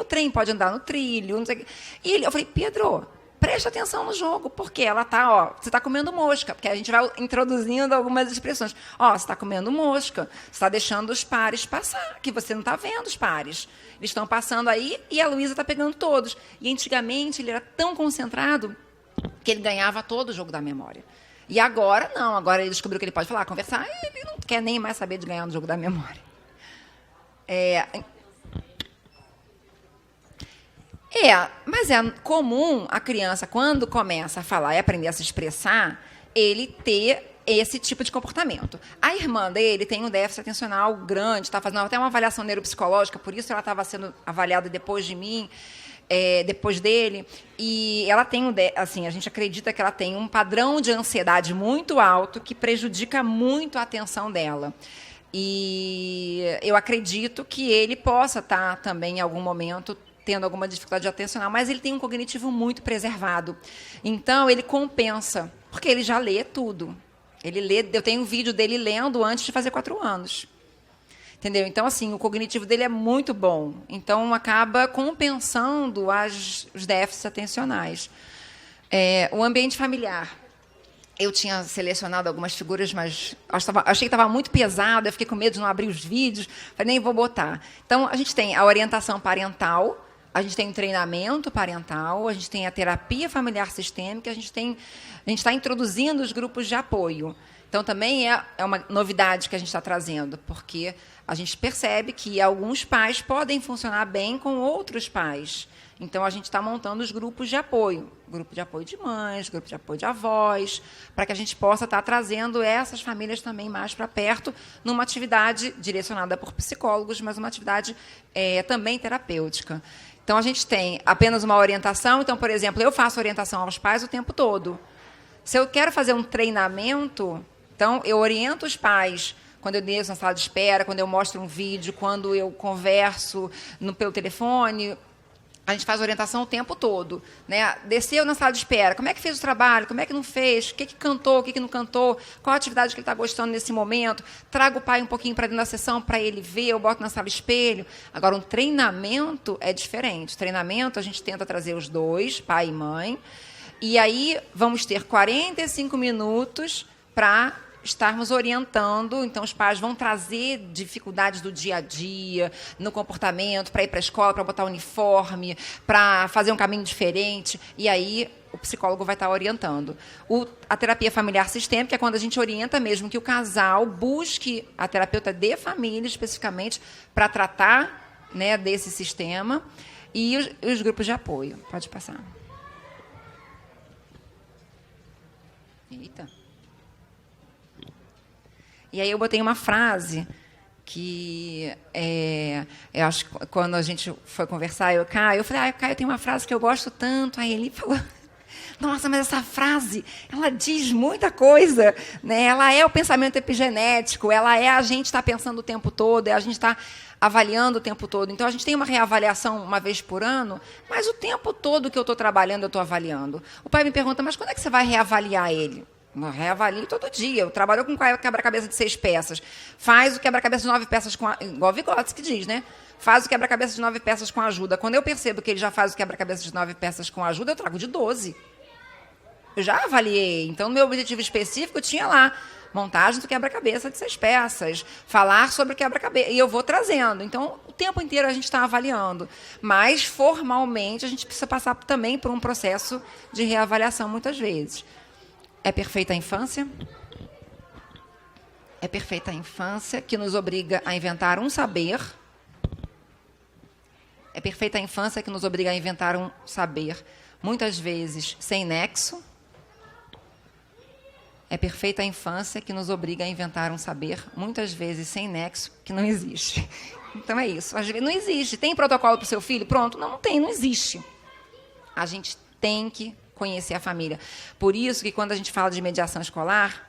trem pode andar no trilho, não sei o quê. E eu falei, Pedro, presta atenção no jogo, porque ela está, você está comendo mosca, porque a gente vai introduzindo algumas expressões. Você está comendo mosca, você está deixando os pares passar, que você não está vendo os pares. Eles estão passando aí e a Luísa está pegando todos. E antigamente ele era tão concentrado que ele ganhava todo o jogo da memória. E agora, não. Agora ele descobriu que ele pode falar, conversar, e ele não quer nem mais saber de ganhar no jogo da memória. Mas é comum a criança, quando começa a falar e aprender a se expressar, ele ter esse tipo de comportamento. A irmã dele tem um déficit atencional grande, está fazendo até uma avaliação neuropsicológica, por isso ela estava sendo avaliada depois de mim, depois dele, e ela tem assim, a gente acredita que ela tem um padrão de ansiedade muito alto que prejudica muito a atenção dela. E eu acredito que ele possa estar também, em algum momento, tendo alguma dificuldade atencional, mas ele tem um cognitivo muito preservado. Então, ele compensa, porque ele já lê tudo. Ele lê, eu tenho um vídeo dele lendo antes de fazer 4 anos. Entendeu? Então, assim, o cognitivo dele é muito bom. Então, acaba compensando os déficits atencionais. O ambiente familiar. Eu tinha selecionado algumas figuras, mas achei que estava muito pesado, eu fiquei com medo de não abrir os vídeos, falei, nem vou botar. Então, a gente tem a orientação parental, a gente tem o treinamento parental, a gente tem a terapia familiar sistêmica, a gente está introduzindo os grupos de apoio. Então, também é uma novidade que a gente está trazendo, porque a gente percebe que alguns pais podem funcionar bem com outros pais. Então, a gente está montando os grupos de apoio. Grupo de apoio de mães, grupo de apoio de avós, para que a gente possa estar trazendo essas famílias também mais para perto, numa atividade direcionada por psicólogos, mas uma atividade também terapêutica. Então, a gente tem apenas uma orientação. Então, por exemplo, eu faço orientação aos pais o tempo todo. Se eu quero fazer um treinamento, então, eu oriento os pais quando eu desço na sala de espera, quando eu mostro um vídeo, quando eu converso pelo telefone. A gente faz orientação o tempo todo, né? Desceu na sala de espera, como é que fez o trabalho, como é que não fez, o que cantou, o que não cantou, qual a atividade que ele está gostando nesse momento, trago o pai um pouquinho para dentro da sessão para ele ver, eu boto na sala espelho. Agora, um treinamento é diferente. Treinamento, a gente tenta trazer os dois, pai e mãe, e aí vamos ter 45 minutos para estarmos orientando. Então, os pais vão trazer dificuldades do dia a dia, no comportamento, para ir para a escola, para botar uniforme, para fazer um caminho diferente, e aí o psicólogo vai estar orientando. A terapia familiar sistêmica é quando a gente orienta mesmo que o casal busque a terapeuta de família, especificamente, para tratar, né, desse sistema, e os grupos de apoio. Pode passar. Eita. E aí eu botei uma frase que eu acho que quando a gente foi conversar, eu falei, Caio, tem uma frase que eu gosto tanto. Aí ele falou, nossa, mas essa frase, ela diz muita coisa, né? Ela é o pensamento epigenético, ela é a gente estar pensando o tempo todo, é a gente estar avaliando o tempo todo. Então, a gente tem uma reavaliação uma vez por ano, mas o tempo todo que eu estou trabalhando, eu estou avaliando. O pai me pergunta, mas quando é que você vai reavaliar ele? Eu reavalio todo dia. Eu trabalho com quebra-cabeça de 6 peças. Faz o quebra-cabeça de 9 peças, igual Vygotsky diz, né? Faz o quebra-cabeça de 9 peças com ajuda. Quando eu percebo que ele já faz o quebra-cabeça de 9 peças com ajuda, eu trago de 12. Eu já avaliei. Então, no meu objetivo específico, tinha lá montagem do quebra-cabeça de 6 peças, falar sobre o quebra-cabeça. E eu vou trazendo. Então, o tempo inteiro a gente está avaliando. Mas, formalmente, a gente precisa passar também por um processo de reavaliação, muitas vezes. É perfeita a infância? É perfeita a infância que nos obriga a inventar um saber. É perfeita a infância que nos obriga a inventar um saber, muitas vezes sem nexo. É perfeita a infância que nos obriga a inventar um saber, muitas vezes sem nexo, que não existe. Então é isso. Às vezes não existe. Tem protocolo para o seu filho? Pronto. Não tem, não existe. A gente tem que conhecer a família. Por isso que quando a gente fala de mediação escolar,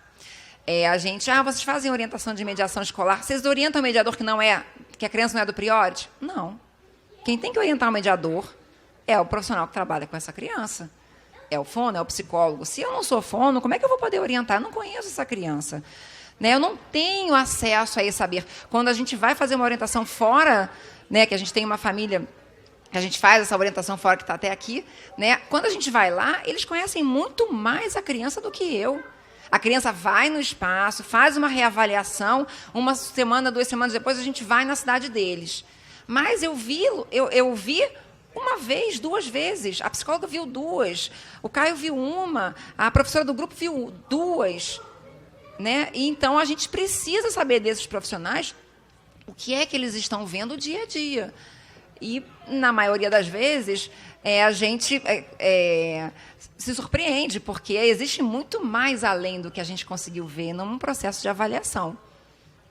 a gente, vocês fazem orientação de mediação escolar, vocês orientam o mediador que a criança não é do priority? Não. Quem tem que orientar o mediador é o profissional que trabalha com essa criança. É o fono, é o psicólogo. Se eu não sou fono, como é que eu vou poder orientar? Eu não conheço essa criança. Né? Eu não tenho acesso a esse saber. Quando a gente vai fazer uma orientação fora, né, que a gente tem uma família, que a gente faz essa orientação fora, que está até aqui, né? Quando a gente vai lá, eles conhecem muito mais a criança do que eu. A criança vai no espaço, faz uma reavaliação, 1 semana, 2 semanas depois, a gente vai na cidade deles. Mas eu vi 1 vez, 2 vezes. A psicóloga viu 2. O Caio viu 1. A professora do grupo viu 2. Né? E, então, a gente precisa saber desses profissionais o que é que eles estão vendo dia a dia. E, na maioria das vezes, a gente se surpreende, porque existe muito mais além do que a gente conseguiu ver num processo de avaliação.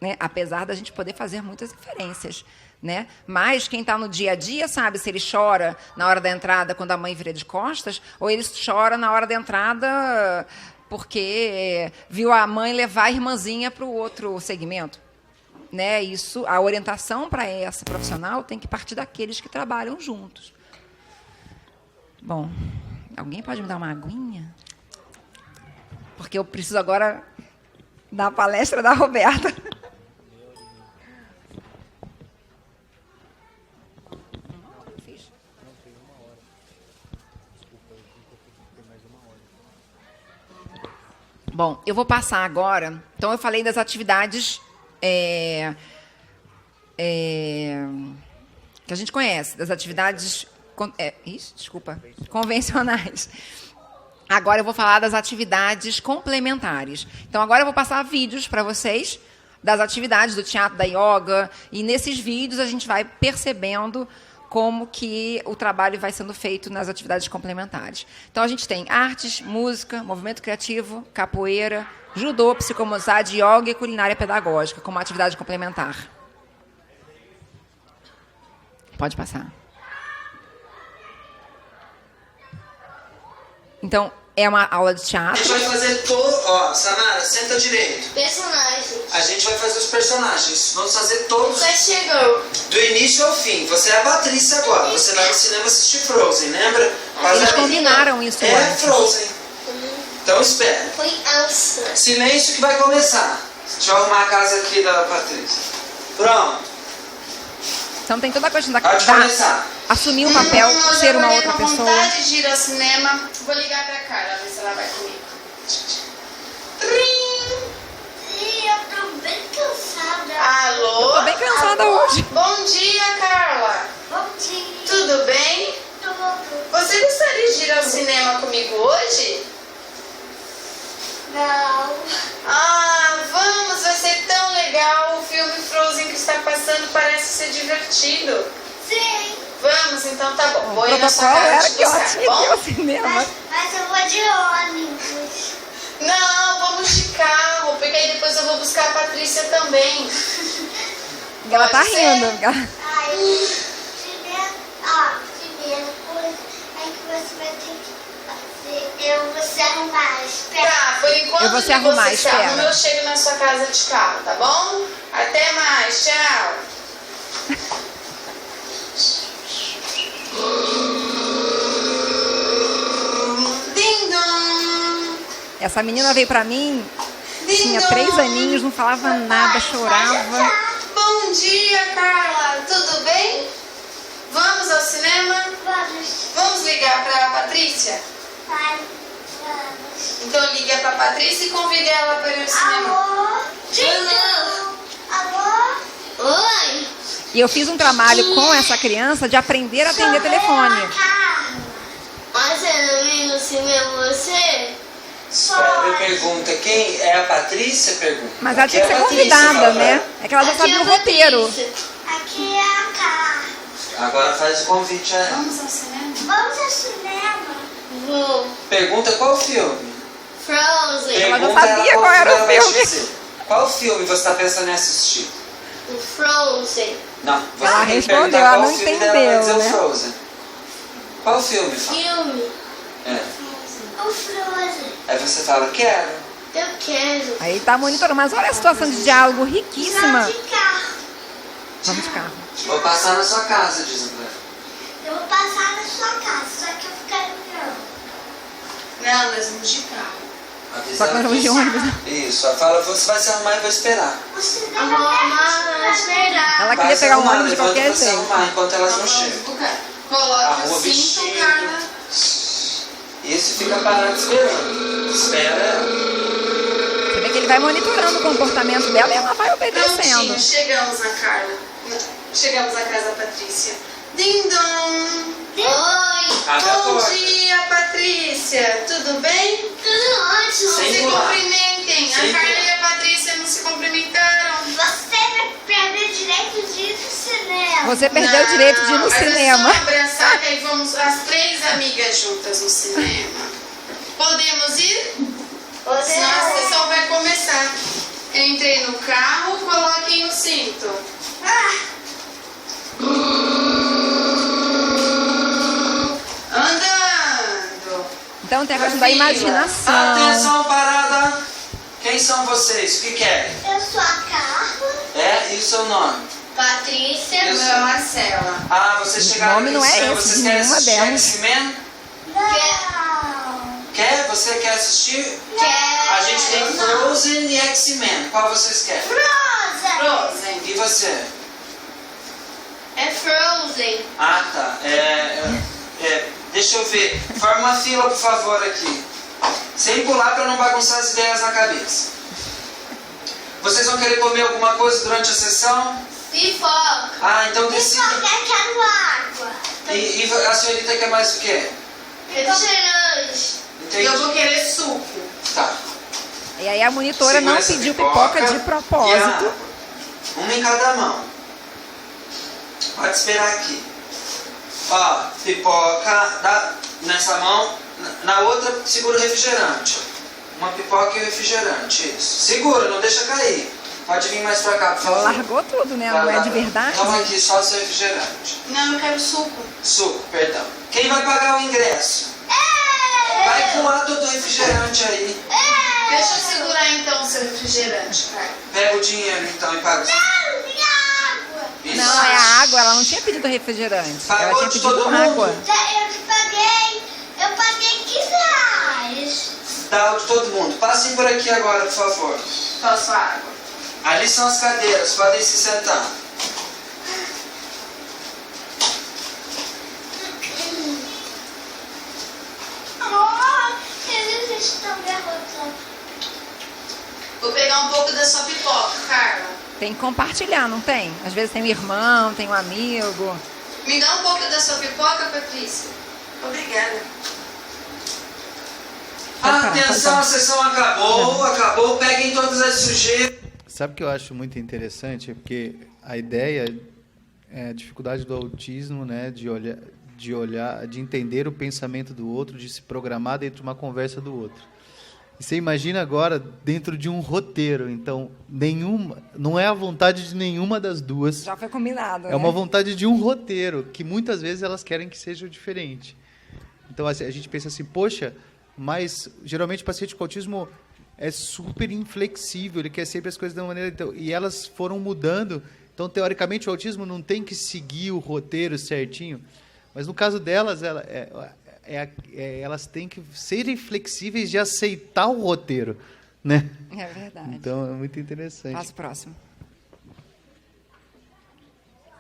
Né? Apesar da gente poder fazer muitas inferências. Né? Mas quem está no dia a dia sabe se ele chora na hora da entrada quando a mãe vira de costas, ou ele chora na hora da entrada porque viu a mãe levar a irmãzinha para o outro segmento. Né? Isso, a orientação para essa profissional tem que partir daqueles que trabalham juntos. Bom, alguém pode me dar uma aguinha? Porque eu preciso agora da palestra da Roberta. Bom, eu vou passar agora. Então, eu falei das atividades que a gente conhece, das atividades convencionais. Agora eu vou falar das atividades complementares. Então, agora eu vou passar vídeos para vocês das atividades do teatro, da yoga, e nesses vídeos a gente vai percebendo como que o trabalho vai sendo feito nas atividades complementares. Então, a gente tem artes, música, movimento criativo, capoeira, judô, psicomotricidade, yoga e culinária pedagógica, como atividade complementar. Pode passar. Então, é uma aula de teatro. A gente vai fazer todo... Sanara, senta direito. Personagem. A gente vai fazer os personagens. Vamos fazer todos. Vai chegou. Do início ao fim. Você é a Patrícia agora. Você vai no cinema assistir Frozen, lembra? Eles combinaram isso antes. Frozen. Então espera. Foi Elsa. Silêncio que vai começar. Deixa eu arrumar a casa aqui da Patrícia. Pronto. Então tem toda a questão da assumir um papel, ser uma outra pessoa. Eu vontade de ir ao cinema. Vou ligar pra Carla, ver se ela vai comigo. Sim, eu tô bem cansada. Alô? Eu tô bem cansada hoje. Bom dia, Carla. Bom dia. Tudo bem? Tudo. Você gostaria de ir ao cinema comigo hoje? Não. Vamos, vai ser tão legal. O filme Frozen que está passando parece ser divertido. Sim. Vamos, então tá bom. Vou ir O na sua protocolo casa era te que ela buscar, tinha que ir ao bom? cinema. Mas eu vou de ônibus. Não, vamos de carro, porque aí depois eu vou buscar a Patrícia também. Ela tá Pode ser? rindo. Aí, primeira coisa é que você vai ter que fazer. Eu vou se arrumar, espera. Tá, por enquanto Eu vou se arrumar, você se arruma, espera. eu chego na sua casa de carro, tá bom? Até mais, tchau. Ding dong. Essa menina veio pra mim, tinha Ding 3 dong. aninhos, não falava nada, chorava. Bom dia, Carla. Tudo bem? Vamos ao cinema? Vamos, Vamos ligar pra Patrícia? pai, vamos. Então liga pra Patrícia e convida ela para ir ao cinema. Alô? Alô? Oi? E eu fiz um trabalho com essa criança de aprender a atender telefone. Você não viu no cinema, você? Ele pergunta quem é a Patrícia? Pergunta. Mas ela tinha que Aqui é ser a Patrícia, convidada, fala. né? É que ela já sabia o roteiro. Aqui é a Carla. Agora faz o convite a ela. Vamos ao cinema? Vamos ao cinema? Vou. Pergunta qual filme. Frozen. Ela já Pergunta sabia ela qual era o ela vai te filme. dizer. Qual filme você está pensando em assistir? O Frozen. Não, você Ela tem que respondeu, perguntar ela qual não filme dela, vai dizer entendeu, né? o Frozen. Qual filme? Fala? Filme. É. O Frozen. Aí você fala, quero. Eu quero. Aí tá monitorando. Mas olha a situação de diálogo riquíssima. Vamos de carro. Vamos de carro. Vou passar na sua casa, diz André. Eu vou passar na sua casa, só que eu quero Não, nós vamos de carro. Só que nós vamos de ônibus. Isso, ela fala, você vai se arrumar e vou esperar. o cinema. Vamos esperar. Ela Vai queria se pegar um arrumar, ônibus de levanta qualquer pra se jeito. arrumar enquanto elas não Vamos chegam. pro carro. Coloque Arruma o cinto, vestido. Carla. Isso fica parado esperando. Espera ela. Você vê que ele vai monitorando o comportamento dela e ela vai obedecendo. Prontinho, chegamos na Carla. Chegamos na casa da Patrícia. Ding dong. Oi. Abre a Bom porta. dia, Patrícia. Tudo bem? Tudo ótimo. Sem Se pular. cumprimentem. Sem A Carla pular. e a Patrícia não se cumprimentaram. Você vai perder o direito de ir no cinema. Você perdeu o direito de ir no Mas cinema. É só abraçar que aí vamos as 3 amigas juntas no cinema. Podemos ir? Senão a sessão vai começar. Entrei no carro, coloquem o cinto. Andando. Então tem a questão da imaginação. Atenção, parada. Quem são vocês? O que querem? Eu sou a Carla. É? E o seu nome? Patrícia. Eu Meu sou- é Marcela. Ah, vocês chegaram nome aqui no não é cinema. esse, Vocês de querem nenhuma assistir delas. X-Men? Não. Quer? Você quer assistir? Quero. A gente tem Frozen e X-Men. Qual vocês querem? Frozen. Frozen. E você? É Frozen. Ah, tá. Deixa eu ver. Forma uma fila, por favor, aqui. Sem pular para não bagunçar as ideias na cabeça. Vocês vão querer comer alguma coisa durante a sessão? Pipoca. Ah, então decida. Pipoca, eu quero água. E a senhorita quer mais o quê? Refrigerante. Entendi. Eu vou querer suco. Tá. E aí a monitora Segura não essa pediu pipoca de e propósito. água. Uma em cada mão. Pode esperar aqui. Ó, pipoca nessa mão. Na outra, segura o refrigerante. Uma pipoca e o refrigerante. Isso. Segura, não deixa cair. Pode vir mais pra cá, por Ela favor. largou tudo, né? Vai Não é lá. de verdade. Toma aqui só o seu refrigerante. Não, eu quero suco. Suco, perdão. Quem vai pagar o ingresso? Vai pular todo o refrigerante aí. Deixa eu segurar então o seu refrigerante, Carla. Pega o dinheiro então e paga. Não, tem água. Isso. Não, é a água. Ela não tinha pedido refrigerante. Ela Pagou tinha de pedido todo mundo? água. Eu que paguei. Eu paguei 15 reais. Dá o de todo mundo. Passem por aqui agora, por favor. Posso água? Ali são as cadeiras, podem se sentar. Eles estão derrotando. Vou pegar um pouco da sua pipoca, Carla. Tem que compartilhar, não tem? Às vezes tem um irmão, tem um amigo. Me dá um pouco da sua pipoca, Patrícia. Obrigada. Atenção, a sessão acabou. Peguem todas as sujeiras. Sabe o que eu acho muito interessante? Porque a ideia é a dificuldade do autismo, né, de olhar, de entender o pensamento do outro, de se programar dentro de uma conversa do outro. E você imagina agora dentro de um roteiro. Então, não é a vontade de nenhuma das duas. Já foi combinado, É uma vontade de um roteiro, que muitas vezes elas querem que seja diferente. Então, assim, a gente pensa assim, poxa, mas geralmente o paciente com autismo é super inflexível, ele quer sempre as coisas da maneira... Então, e elas foram mudando. Então, teoricamente, o autismo não tem que seguir o roteiro certinho. Mas no caso delas, elas têm que serem flexíveis de aceitar o roteiro, né? É verdade. Então, é muito interessante. Passa o próximo.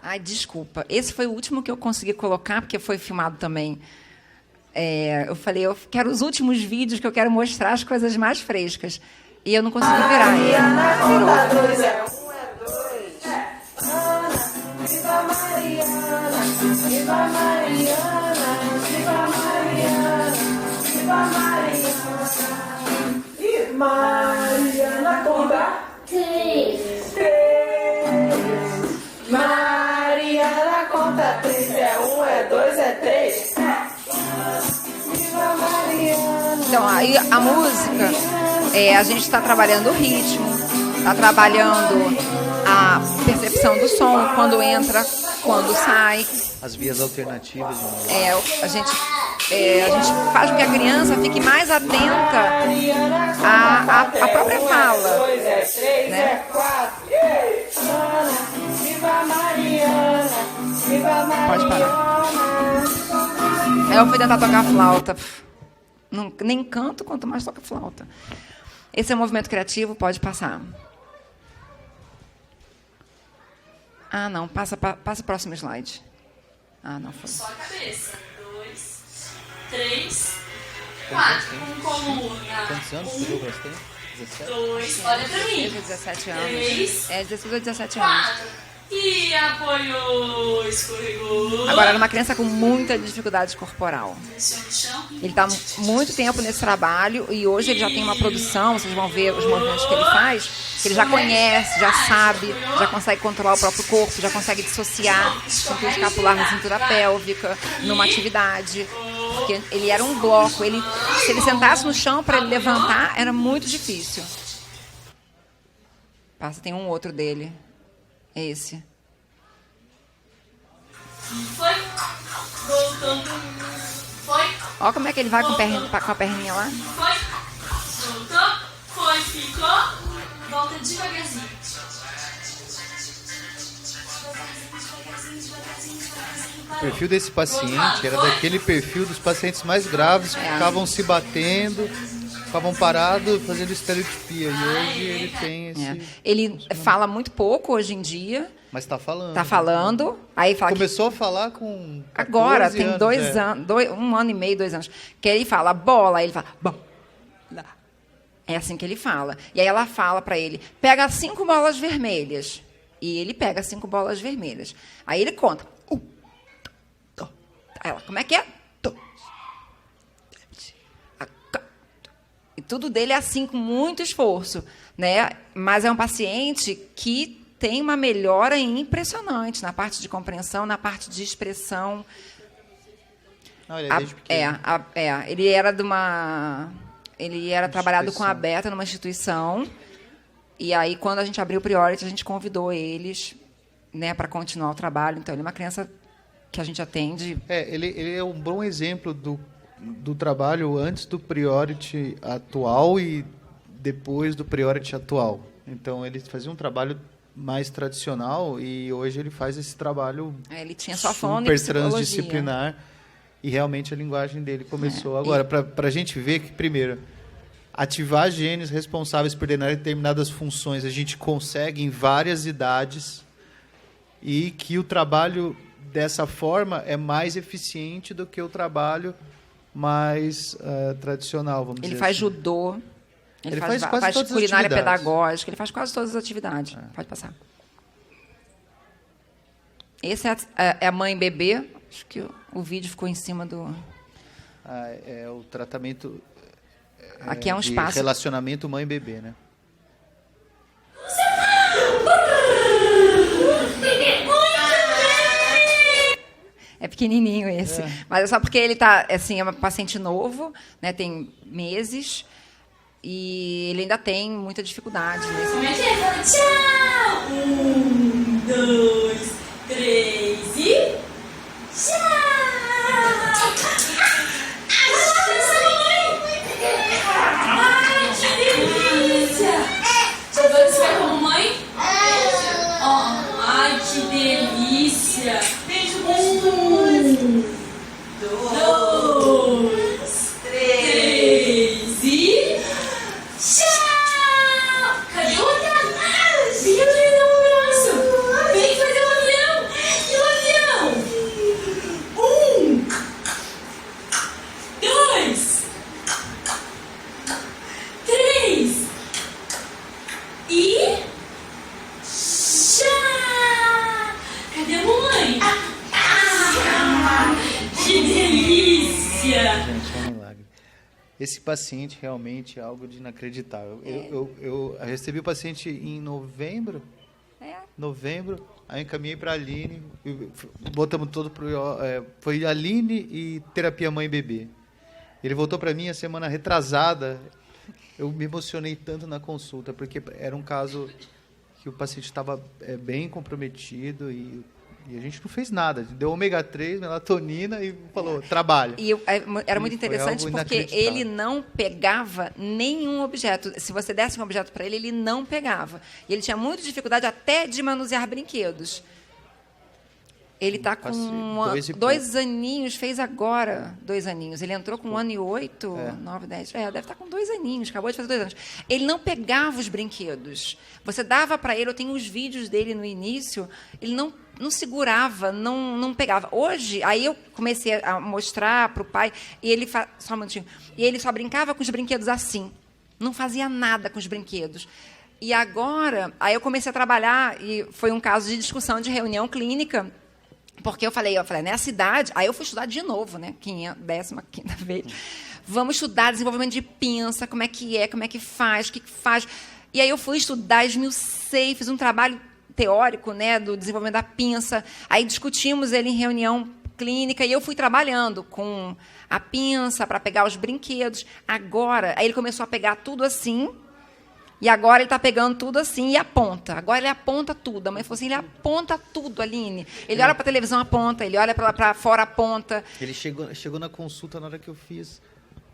Ai, desculpa. Esse foi o último que eu consegui colocar, porque foi filmado também. Eu falei, eu quero os últimos vídeos que eu quero mostrar as coisas mais frescas. E eu não consegui virar ele. Virou. Viva Mariana, viva Mariana, viva Mariana, viva Mariana. E Mariana conta 3. Mariana conta 3. É 1, é 2, é 3. Viva Mariana. Então, aí a música, a gente está trabalhando o ritmo, está trabalhando a percepção do som, quando entra, quando sai. As vias alternativas. A gente faz com que a criança fique mais atenta à própria fala. Né? Pode parar. Aí eu fui tentar tocar flauta. Nem canto, quanto mais toco flauta. Esse é o movimento criativo, pode passar. Ah, não. Passa o próximo slide. Ah, não foi. Só a cabeça. 2, 3, 4. Com coluna. Quantos anos o Douglas tem? 17? 2. Olha pra mim. 17 anos. 3. 16 ou 17 anos. 4. E apoiou, escorregou. Agora, era uma criança com muita dificuldade corporal. Ele está muito tempo nesse trabalho e hoje ele já tem uma produção, vocês vão ver os movimentos que ele faz, que ele já conhece, já sabe, já consegue controlar o próprio corpo, já consegue dissociar cintura escapular na cintura pélvica, numa atividade. Porque ele era um bloco. Se ele sentasse no chão para ele levantar, era muito difícil. Passa, tem um outro dele. Esse. Foi. Voltando. Foi. Olha como é que ele vai com a perninha lá. Foi. Voltou. Foi. Ficou. Volta devagarzinho. O perfil desse paciente era daquele perfil dos pacientes mais graves que ficavam se batendo, ficavam parados fazendo estereotipia. E hoje ele tem esse... Ele fala muito pouco hoje em dia. Mas está falando. Está falando. Aí fala começou a falar com 14 agora, tem anos, 2 anos, 1 ano e meio, 2 anos. Que ele fala bola, aí ele fala bola. É assim que ele fala. E aí ela fala para ele, pega 5 bolas vermelhas. E ele pega 5 bolas vermelhas. Aí ele conta. Aí ela, como é que é? E tudo dele é assim, com muito esforço, né? Mas é um paciente que tem uma melhora impressionante na parte de compreensão, na parte de expressão. Não, ele é desde pequeno. Ele era de uma... Ele era trabalhado com a Beta numa instituição. E aí, quando a gente abriu o Priority, a gente convidou eles, né, para continuar o trabalho. Então, ele é uma criança que a gente atende. Ele é um bom exemplo do trabalho antes do Priority atual e depois do Priority atual. Então, ele fazia um trabalho mais tradicional e hoje ele faz esse trabalho ele tinha só fono super e psicologia. transdisciplinar e realmente a linguagem dele começou. Agora, para a gente ver que, primeiro, ativar genes responsáveis por determinadas funções a gente consegue em várias idades e que o trabalho dessa forma é mais eficiente do que o trabalho mais tradicional, vamos dizer Ele faz assim. judô, ele faz quase todas as culinária atividades. pedagógica, ele faz quase todas as atividades. Pode passar. Esse é a mãe bebê. Acho que o vídeo ficou em cima do... É o tratamento Aqui é um de espaço. relacionamento mãe-bebê, né? É pequenininho esse. Mas é só porque ele tá, assim, é um paciente novo, né, tem meses. E ele ainda tem muita dificuldade nesse. Como é que é? Fala tchau! 1, 2, 3 e. Tchau! Ai, que delícia! Agora você vai como mãe? Ai, que delícia! Beijo gostoso! 2, 3 e. Tchau! Cadê o avião? Vem aqui dar um abraço! Vem fazer o avião! E o avião? 1, 2, 3 e. Tchau! Cadê a mamãe? Que delícia! Gente, é um milagre. Esse paciente realmente é algo de inacreditável. Eu recebi o paciente em novembro. Novembro, aí encaminhei para a Aline, botamos todo foi Aline e terapia mãe e bebê. Ele voltou para mim a semana retrasada. Eu me emocionei tanto na consulta, porque era um caso que o paciente estava bem comprometido e a gente não fez nada. Deu ômega 3, melatonina e falou, trabalha. E era muito E foi interessante algo porque inacreditável. ele não pegava nenhum objeto. Se você desse um objeto para ele, ele não pegava. E ele tinha muita dificuldade até de manusear brinquedos. Ele está com 2 aninhos, fez agora 2 aninhos. Ele entrou com 1 ano e 8, 9, 10. Deve estar com 2 aninhos, acabou de fazer 2 anos. Ele não pegava os brinquedos. Você dava para ele, eu tenho os vídeos dele no início, ele não segurava, não pegava. Hoje, aí eu comecei a mostrar para o pai, e ele só um minutinho, e ele só brincava com os brinquedos assim. Não fazia nada com os brinquedos. E agora, aí eu comecei a trabalhar, e foi um caso de discussão de reunião clínica, porque eu falei, nessa idade, aí eu fui estudar de novo, né? 15ª vez. Vamos estudar desenvolvimento de pinça, como é que faz, o que faz. E aí eu fui estudar, esmiucei, fiz um trabalho teórico, né, do desenvolvimento da pinça. Aí discutimos ele em reunião clínica e eu fui trabalhando com a pinça para pegar os brinquedos. Agora, aí ele começou a pegar tudo assim. E agora ele está pegando tudo assim e aponta. Agora ele aponta tudo. A mãe falou assim, ele aponta tudo, Aline. Ele olha para a televisão, aponta. Ele olha para fora, aponta. Ele chegou na consulta na hora que eu fiz.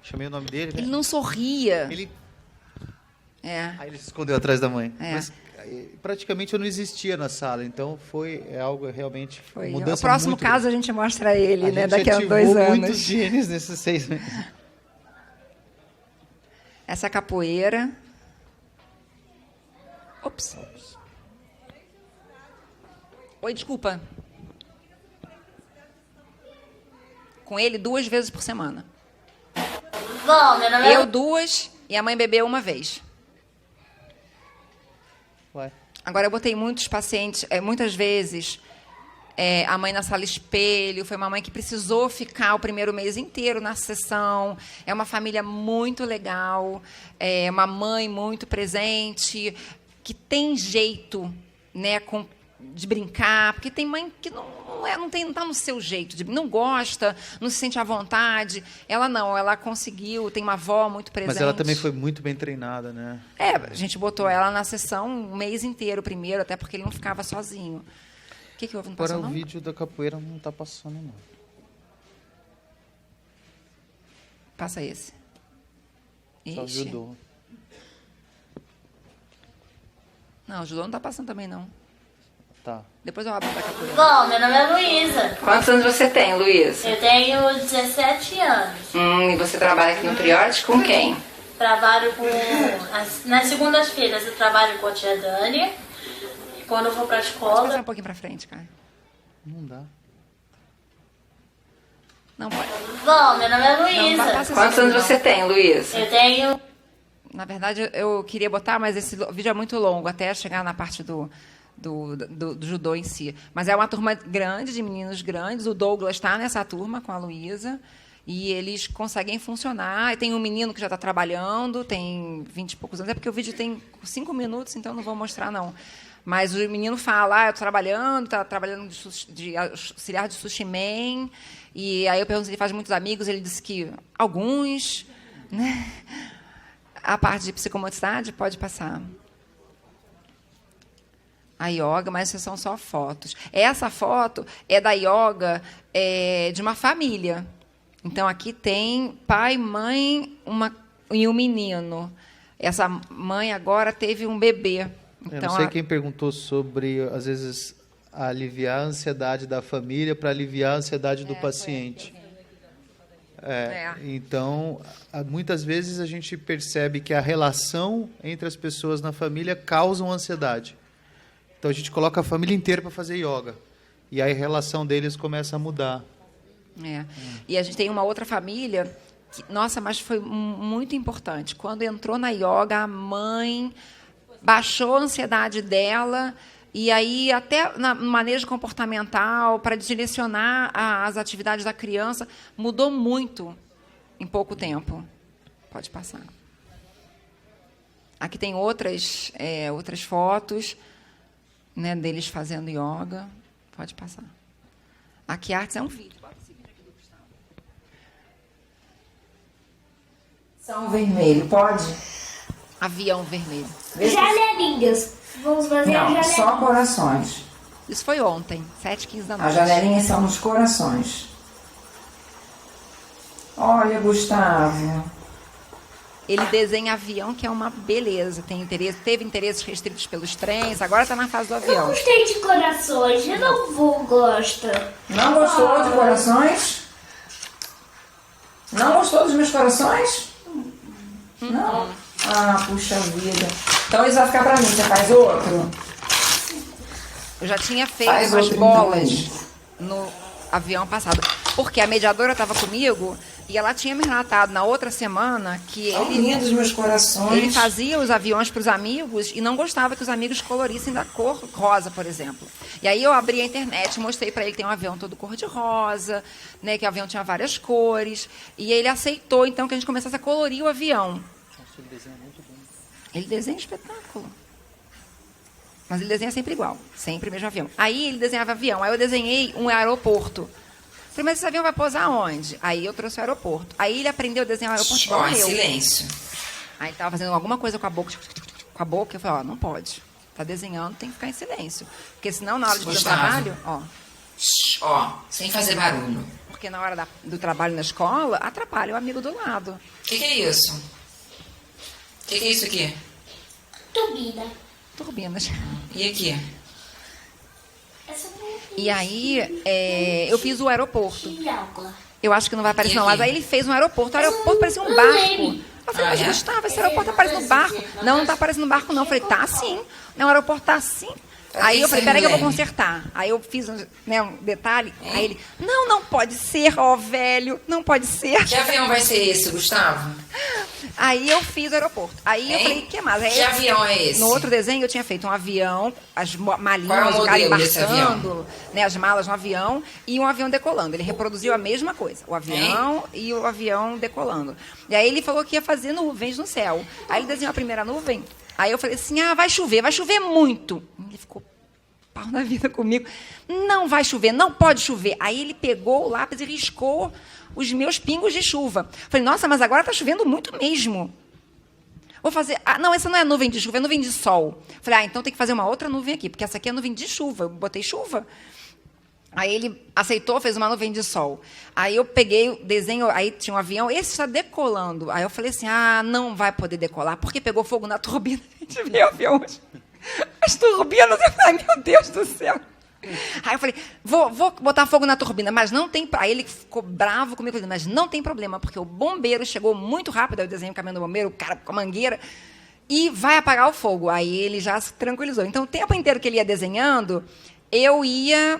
Chamei o nome dele. Né? Ele não sorria. Aí ele se escondeu atrás da mãe. É. Mas praticamente eu não existia na sala. Então é algo realmente... Foi. Mudança O próximo muito caso grande. a gente mostra ele, né? gente Daqui a ativou 2 anos. muitos genes nesses 6 meses. Essa capoeira... Ops. Oi, desculpa. Com ele 2 vezes por semana. Bom, meu nome é... Eu 2 e a mãe bebeu 1 vez. Ué. Agora, eu botei muitos pacientes, muitas vezes, a mãe na sala espelho, foi uma mãe que precisou ficar o primeiro mês inteiro na sessão. É uma família muito legal, é uma mãe muito presente, que tem jeito, né, de brincar, porque tem mãe que não está no seu jeito, não gosta, não se sente à vontade. Ela não, ela conseguiu, tem uma avó muito presente. Mas ela também foi muito bem treinada, né? A gente botou ela na sessão um mês inteiro primeiro, até porque ele não ficava sozinho. O que houve? Não passou, Agora não? o vídeo da capoeira não está passando, não. Passa esse. Só Ixi. judô. Não, o judô não está passando também, não. Tá. Depois eu abro da capoeira. Bom, meu nome é Luísa. Quantos anos você tem, Luísa? Eu tenho 17 anos. E você trabalha aqui no Priote com quem? Trabalho com... Nas segundas-feiras eu trabalho com a tia Dani. Quando eu vou pra Pode escola... passar um pouquinho para frente, cara. Não dá. Não pode. Bom, meu nome é Não, Luísa. passa quantos anos você tem, Luísa? Eu tenho... Na verdade, eu queria botar, mas esse vídeo é muito longo, até chegar na parte do judô em si. Mas é uma turma grande, de meninos grandes. O Douglas está nessa turma com a Luísa. E eles conseguem funcionar. E tem um menino que já está trabalhando, tem 20 e poucos anos. É porque o vídeo tem 5 minutos, então não vou mostrar, não. Mas o menino fala, eu estou trabalhando, está trabalhando de auxiliar de sushi man. E aí eu pergunto se ele faz muitos amigos. Ele disse que alguns, né? a parte de psicomotricidade, pode passar. A yoga, mas essas são só fotos. Essa foto é da yoga de uma família. Então, aqui tem pai, mãe e um menino. Essa mãe agora teve um bebê. Eu Então, não sei quem perguntou sobre, às vezes, aliviar a ansiedade da família para aliviar a ansiedade do paciente. Então, muitas vezes a gente percebe que a relação entre as pessoas na família causa ansiedade. Então, a gente coloca a família inteira para fazer yoga. E aí a relação deles começa a mudar. E a gente tem uma outra família que, nossa, mas foi muito importante. Quando entrou na yoga, a mãe baixou a ansiedade dela e aí até no manejo comportamental, para direcionar as atividades da criança, mudou muito em pouco tempo. Pode passar. Aqui tem outras fotos, né, deles fazendo yoga. Pode passar. Aqui artes é um vídeo. São vermelho, pode? Avião vermelho. Janelinhas. Vamos fazer Não, janelinhas. só corações. Isso foi ontem, 7h15 da noite. As janelinhas são nos corações. Olha, Gustavo. Ele desenha avião, que é uma beleza. Teve interesses restritos pelos trens, agora está na fase do Eu avião. gostei de corações, eu não vou gostar. Não gostou de corações? Não gostou dos meus corações? Não? Ah, puxa vida. Então isso vai ficar pra mim. Você faz outro? Eu já tinha feito Faz umas outro, bolas então. no avião passado. Porque a mediadora estava comigo e ela tinha me relatado na outra semana que São lindos meus corações. ele fazia os aviões para os amigos e não gostava que os amigos colorissem da cor rosa, por exemplo. E aí eu abri a internet e mostrei para ele que tem um avião todo cor de rosa, né, que o avião tinha várias cores. E ele aceitou, então, que a gente começasse a colorir o avião. Ele desenha espetáculo. Mas ele desenha sempre igual, sempre o mesmo avião. Aí ele desenhava avião, aí eu desenhei um aeroporto. Falei, mas esse avião vai pousar onde? Aí eu trouxe o aeroporto. Aí ele aprendeu a desenhar o aeroporto igual eu. silêncio. Aí ele estava fazendo alguma coisa com a boca, eu falei, ó, não pode. Tá desenhando, tem que ficar em silêncio. Porque senão, na hora de fazer o trabalho, ó. Ó, sem fazer barulho. Porque na hora do trabalho na escola, atrapalha o amigo do lado. O que é isso? O que é isso aqui? Turbina. Turbinas. E aqui? Essa E aí, eu fiz o aeroporto. de água. Eu acho que não vai aparecer, não. Mas aí ele fez um aeroporto. O aeroporto parecia um barco. Eu falei, mas Gustavo, esse aeroporto tá parecendo barco. Não, não tá parecendo barco, não. Eu falei, tá sim. Não, o aeroporto tá assim. Aí eu falei, peraí que eu vou consertar. Aí eu fiz um detalhe. Aí ele, não pode ser, ó, velho. Não pode ser. Que avião vai ser esse, Gustavo? Aí eu fiz o aeroporto. Aí eu falei, o que mais? Aí Que avião é esse? No outro desenho eu tinha feito um avião, as Qual é malinhas, o o cara modelo desse embarcando, né, as malas no avião e um avião decolando. Ele reproduziu a mesma coisa, o avião e o avião decolando. E aí ele falou que ia fazer nuvens no céu. Aí ele desenhou a primeira nuvem. Aí eu falei assim, vai chover muito. Ele ficou pau na vida comigo. Não vai chover, não pode chover. Aí ele pegou o lápis e riscou os meus pingos de chuva. Falei, nossa, mas agora está chovendo muito mesmo. Vou fazer... não, essa não é nuvem de chuva, é nuvem de sol. Falei, então tem que fazer uma outra nuvem aqui, porque essa aqui é nuvem de chuva. Eu botei chuva. Aí ele aceitou, fez uma nuvem de sol. Aí eu peguei o desenho, aí tinha um avião, esse está decolando. Aí eu falei assim, não vai poder decolar, porque pegou fogo na turbina. A gente vê o avião hoje. As turbinas, eu falei, meu Deus do céu. Aí eu falei, vou botar fogo na turbina, mas não tem... Aí ele ficou bravo comigo, mas não tem problema, porque o bombeiro chegou muito rápido, aí eu desenho o caminho do bombeiro, o cara com a mangueira, e vai apagar o fogo. Aí ele já se tranquilizou. Então, o tempo inteiro que ele ia desenhando, eu ia...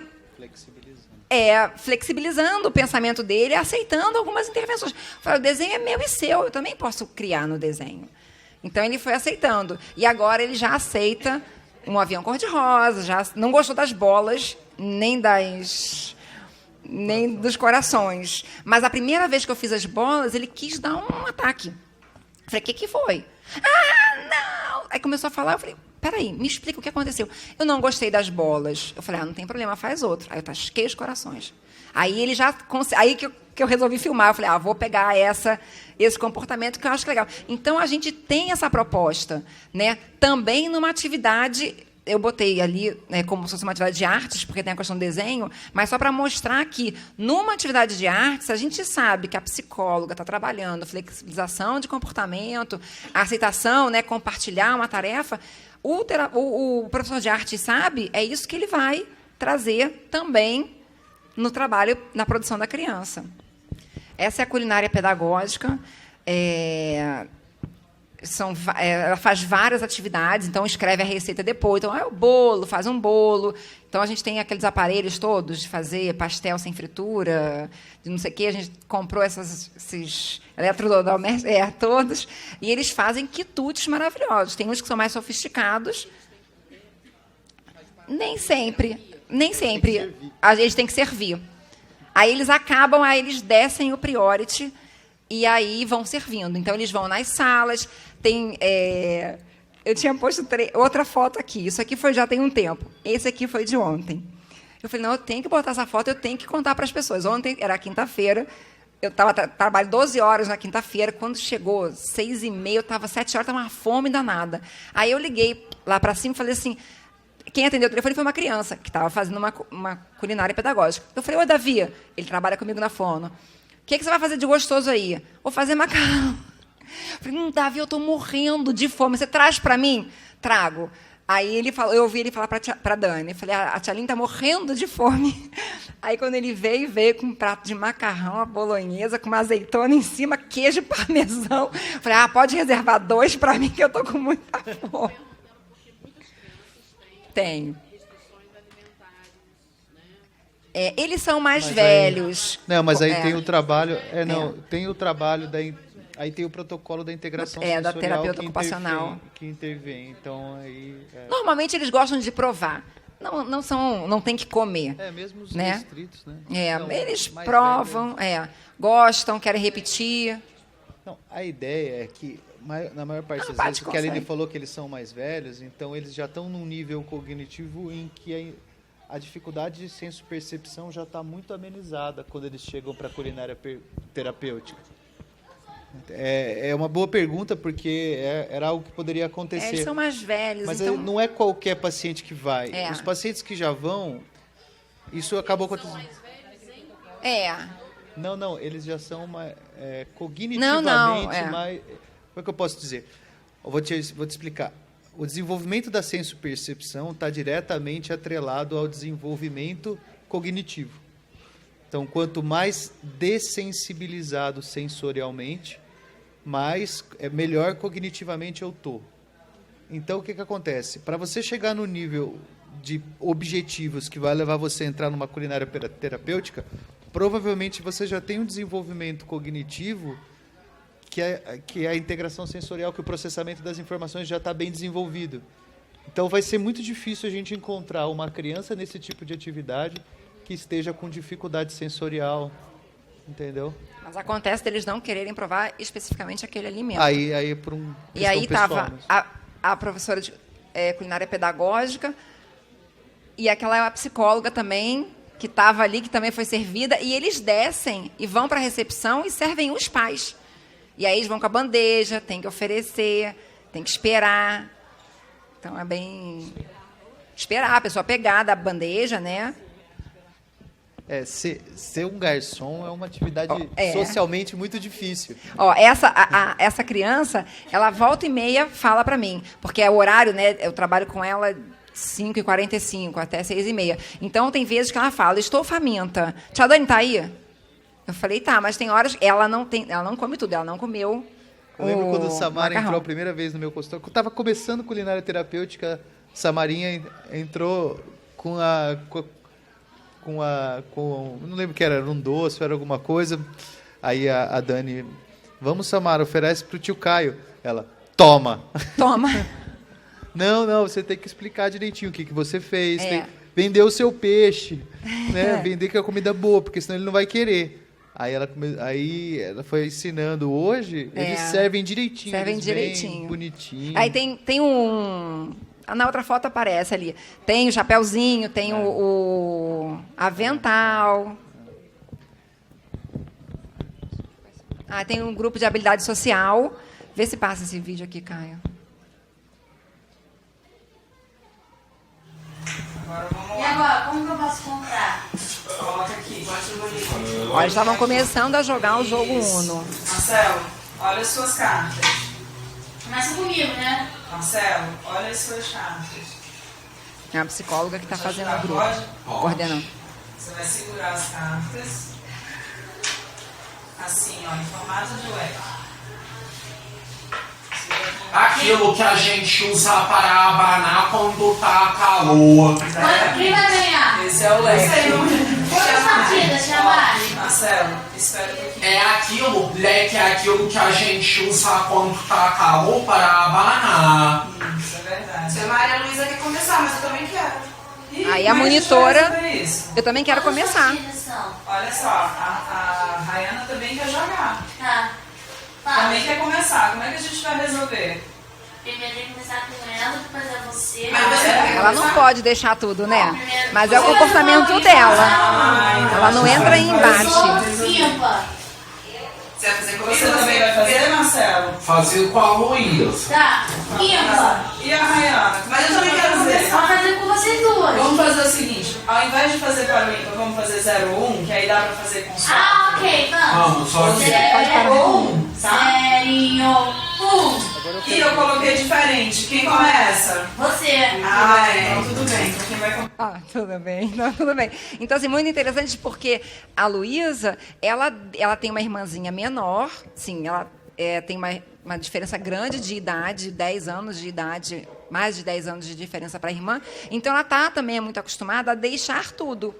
flexibilizando o pensamento dele, aceitando algumas intervenções. Eu falei, o desenho é meu e seu, eu também posso criar no desenho. Então, ele foi aceitando. E agora ele já aceita um avião cor-de-rosa, já não gostou das bolas, nem dos corações. Mas a primeira vez que eu fiz as bolas, ele quis dar um ataque. Eu falei, o que foi? Não! Aí começou a falar, eu falei, peraí, me explica o que aconteceu. Eu não gostei das bolas. Eu falei, não tem problema, faz outro. Aí eu tasquei os corações. Aí ele já... Aí que eu resolvi filmar. Eu falei, vou pegar esse comportamento que eu acho legal. Então, a gente tem essa proposta, né? Também numa atividade... Eu botei ali, né, como se fosse uma atividade de artes, porque tem a questão do desenho, mas só para mostrar que, numa atividade de artes, a gente sabe que a psicóloga está trabalhando flexibilização de comportamento, a aceitação, né, compartilhar uma tarefa. O professor de arte sabe, é isso que ele vai trazer também no trabalho, na produção da criança. Essa é a culinária pedagógica. Ela faz várias atividades, então escreve a receita depois. Então, o bolo, faz um bolo. Então, a gente tem aqueles aparelhos todos de fazer pastel sem fritura, de não sei o quê. A gente comprou esses eletrodomésticos, todos. E eles fazem quitutes maravilhosos. Tem uns que são mais sofisticados. Nem sempre. Eles têm que servir. Aí eles acabam, aí eles descem o priority e aí vão servindo. Então, eles vão nas salas. Eu tinha posto outra foto aqui. Isso aqui já tem um tempo. Esse aqui foi de ontem. Eu falei, não, eu tenho que botar essa foto, eu tenho que contar para as pessoas. Ontem era quinta-feira, eu trabalho 12 horas na quinta-feira. Quando chegou 6h30, eu estava 7 horas, estava uma fome danada. Aí eu liguei lá para cima e falei assim... Quem atendeu o telefone foi uma criança que estava fazendo uma culinária pedagógica. Eu falei, Davi, ele trabalha comigo na Fono. O que você vai fazer de gostoso aí? Vou fazer macarrão. Eu falei, Davi, eu estou morrendo de fome. Você traz para mim? Trago. Aí eu ouvi ele falar para a Dani. Eu falei, a tia Aline está morrendo de fome. Aí, quando ele veio com um prato de macarrão, uma bolonhesa, com uma azeitona em cima, queijo parmesão. Eu falei, pode reservar 2 para mim, que eu estou com muita fome. Tenho. Eles são mais velhos. Mas aí tem o trabalho... Tem o trabalho aí tem o protocolo da integração sensorial da terapeuta ocupacional. Que intervém. Então, aí... Normalmente, eles gostam de provar. Não tem que comer. Mesmo os né? restritos, né? Então, eles provam, gostam, querem repetir. Não, a ideia é que, na maior parte das vezes, porque a Aline falou que eles são mais velhos, então eles já estão num nível cognitivo em que a dificuldade de senso-percepção já está muito amenizada quando eles chegam para a culinária terapêutica. É uma boa pergunta, porque era algo que poderia acontecer. Eles são mais velhos. Mas então... não é qualquer paciente que vai. Os pacientes que já vão, isso acabou acontecendo. Não, eles já são cognitivamente mais... Como é que eu posso dizer? Eu vou te explicar. O desenvolvimento da senso-percepção está diretamente atrelado ao desenvolvimento cognitivo. Então, quanto mais dessensibilizado sensorialmente, melhor cognitivamente eu estou. Então, o que acontece? Para você chegar no nível de objetivos que vai levar você a entrar numa culinária terapêutica, provavelmente você já tem um desenvolvimento cognitivo que é a integração sensorial, que o processamento das informações já está bem desenvolvido. Então, vai ser muito difícil a gente encontrar uma criança nesse tipo de atividade que esteja com dificuldade sensorial, entendeu? Mas acontece deles não quererem provar especificamente aquele alimento. Aí é por um E aí estava a professora de culinária pedagógica e aquela psicóloga também, que estava ali, que também foi servida, e eles descem e vão para a recepção e servem os pais. E aí eles vão com a bandeja, tem que oferecer, tem que esperar. Então, é bem... Esperar a pessoa pegar da bandeja, né? Ser um garçom é uma atividade socialmente muito difícil. Essa criança, ela volta e meia fala para mim, porque é o horário, né? Eu trabalho com ela 5h45 até 6h30. Então, tem vezes que ela fala, estou faminta. Tia Dani, tá aí? Eu falei, tá, mas tem horas... Ela não come tudo, ela não comeu. Eu lembro quando o Samara entrou a primeira vez no meu consultório. Eu estava começando culinária terapêutica, Samarinha entrou não lembro o que era um doce, era alguma coisa. Aí a Dani, vamos, Samara, oferece pro tio Caio. Ela, toma. Não, você tem que explicar direitinho o que você fez. Vender o seu peixe, né? Vender que é comida boa, porque senão ele não vai querer. Aí ela foi ensinando. Hoje, eles servem direitinho. Servem direitinho. Bem bonitinho. Aí tem na outra foto aparece ali. Tem o chapéuzinho, tem o avental. Tem um grupo de habilidade social. Vê se passa esse vídeo aqui, Caio. E agora, como que eu posso comprar? Coloca aqui, bate no bonito. Olha, eles estavam começando a jogar o jogo Uno. Marcelo, olha as suas cartas. Começa comigo, né? Marcelo, olha as suas cartas. É a psicóloga que está fazendo o grupo. Pode? Coordenando. Você vai segurar as cartas. Assim, ó, em formato de leque. Aquilo que a gente usa para abanar quando tá calor. Quem vai ganhar? Esse é o leque. Quantas partidas, Chamari? Marcelo, espera um pouquinho. Leque é aquilo que a gente usa quando tá calor para abanar. Isso é verdade. Se a Maria Luísa quer começar, mas eu também quero. Aí a monitora... Eu também quero começar. Olha só, a Rayana também quer jogar. Tá. Também quer começar. Como é que a gente vai resolver? Primeiro tem que começar com ela, depois é você. Ela não pode deixar tudo, né? Mas é o comportamento dela. Ela não entra em embate. Pimpa. Você vai fazer comigo? Você também vai fazer, Marcelo? Fazer com a Luísa. Tá. Pimpa. E a Rayana? Mas eu também quero começar. Vou fazer com vocês duas. Vamos fazer o seguinte, ao invés de fazer para o ímpar, vamos fazer 0 ou 1, que aí dá pra fazer com só. Ok, vamos. Vamos, só que... 0 ou 1, tá? 1. E eu coloquei diferente. Quem começa? Você. Então tudo bem. Então quem vai começar? Tudo bem, não, tudo bem. Então, assim, muito interessante porque a Luísa, ela tem uma irmãzinha menor, sim, ela tem uma diferença grande de idade, 10 anos de idade, mais de 10 anos de diferença para a irmã. Então, ela também é muito acostumada a deixar tudo.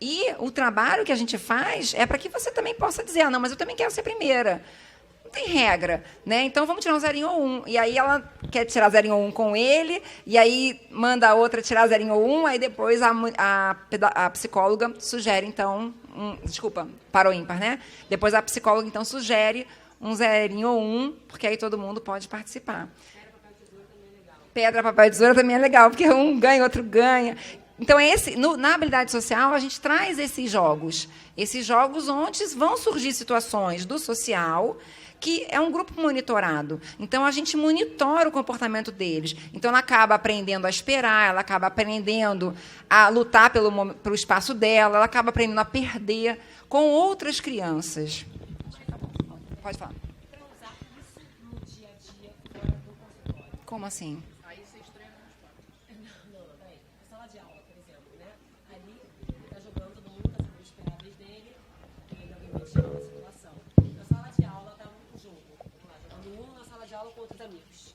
E o trabalho que a gente faz é para que você também possa dizer, não, mas eu também quero ser primeira. Não tem regra, né? Então, vamos tirar um 0 ou 1. E aí, ela quer tirar 0 ou 1 com ele, e aí manda a outra tirar 0 ou 1, aí depois a psicóloga sugere, então... desculpa, para o ímpar, né? Depois a psicóloga, então, sugere um 0 ou 1, porque aí todo mundo pode participar. Pedra, papel e tesoura também é legal, porque um ganha, outro ganha. Então, na habilidade social, a gente traz esses jogos onde vão surgir situações do social, que é um grupo monitorado. Então, a gente monitora o comportamento deles. Então, ela acaba aprendendo a esperar, ela acaba aprendendo a lutar pelo espaço dela, ela acaba aprendendo a perder com outras crianças. Pode falar. Para usar isso no dia a dia fora do consultório. Como assim? Aí você estranha não, peraí. Na sala de aula, por exemplo, né? Ali, ele está jogando, todo mundo está sabendo esperar a vez dele, ele alguém mediando a situação. Na sala de aula está um jogo. Jogando na sala de aula com outros amigos.